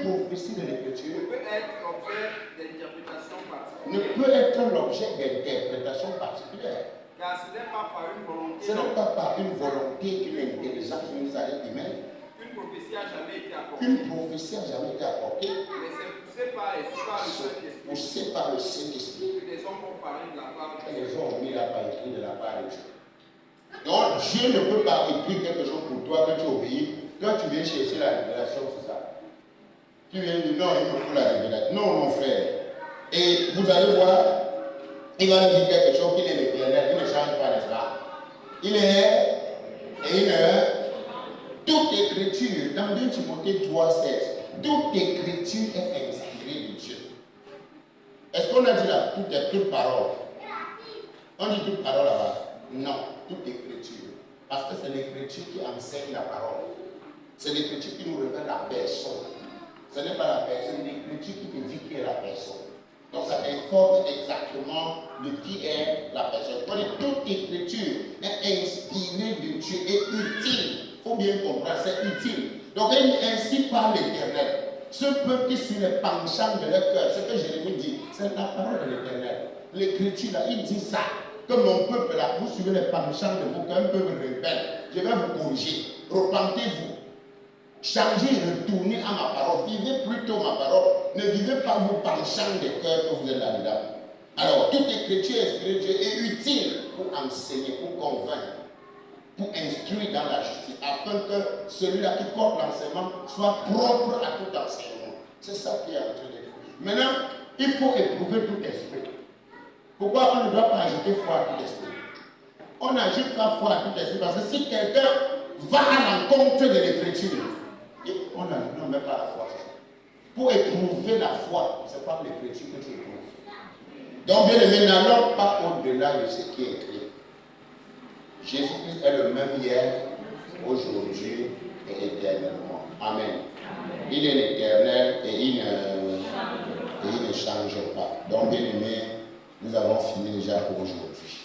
prophétie de l'Écriture Ne peut être l'objet d'interprétation particulière. Ne peut être l'objet d'interprétation particulière. Car ce n'est pas par une volonté. Ce n'est pas par une volonté qu'une intelligence nous a été humaine. Qu'une prophétie n'a jamais été apportée. Qu'une prophétie n'a jamais été apportée. Mais c'est poussé par le Saint-Esprit. Poussé par le Saint-Esprit. Que les hommes ont parlé de la part de Dieu. Les hommes ont mis là-bas écrit de la part de Dieu. Donc Dieu ne peut pas écrire quelque chose pour toi que tu obéis. Toi tu viens chercher la révélation, c'est ça. Tu viens dire non, il me faut la révélation. Non, mon frère. Et vous allez voir, il va nous dire quelque chose qu'il est l'éternel, il ne change pas, n'est-ce pas? Il est et il est. Toute écriture, dans 2 Timothée 3, 16, toute écriture est inspirée de Dieu. Est-ce qu'on a dit là, toute parole? On dit toute parole là-bas? Non, toute écriture. Parce que c'est l'écriture qui enseigne la parole. C'est l'écriture qui nous révèle la personne. Ce n'est pas la personne, c'est l'écriture qui te dit qui est la personne. Donc ça informe exactement de qui est la personne. Toute écriture est inspirée de Dieu et utile. Il faut bien comprendre, c'est utile. Donc ainsi parle l'Éternel. Ce peuple qui suit les penchants de leur cœur, ce que Jérémie dit, c'est la parole de l'Éternel. L'écriture là, il dit ça. Que mon peuple là, vous suivez les penchants de vos cœurs, un peuple rebelle. Je vais vous corriger. Repentez-vous. Changez, retournez à ma parole. Vivez plutôt ma parole. Ne vivez pas vos penchants de cœur que vous êtes là-dedans. Alors, toute écriture spirituelle est utile pour enseigner, pour convaincre, pour instruire dans la justice, afin que celui-là qui porte l'enseignement soit propre à tout enseignement. C'est ça qui est en train d'être. Maintenant, il faut éprouver tout esprit. Pourquoi on ne doit pas ajouter foi à tout esprit? On n'ajoute pas foi à tout esprit parce que si quelqu'un va à l'encontre de l'écriture, on ne met pas la foi. Pour éprouver la foi, ce n'est pas l'écriture que tu éprouves. Donc, bien aimé, n'allons pas au-delà de ce qui est écrit. Jésus-Christ est le même hier, aujourd'hui et éternellement. Amen. Il est l'éternel et il ne change pas. Donc, bien aimé, nous avons fini déjà pour aujourd'hui.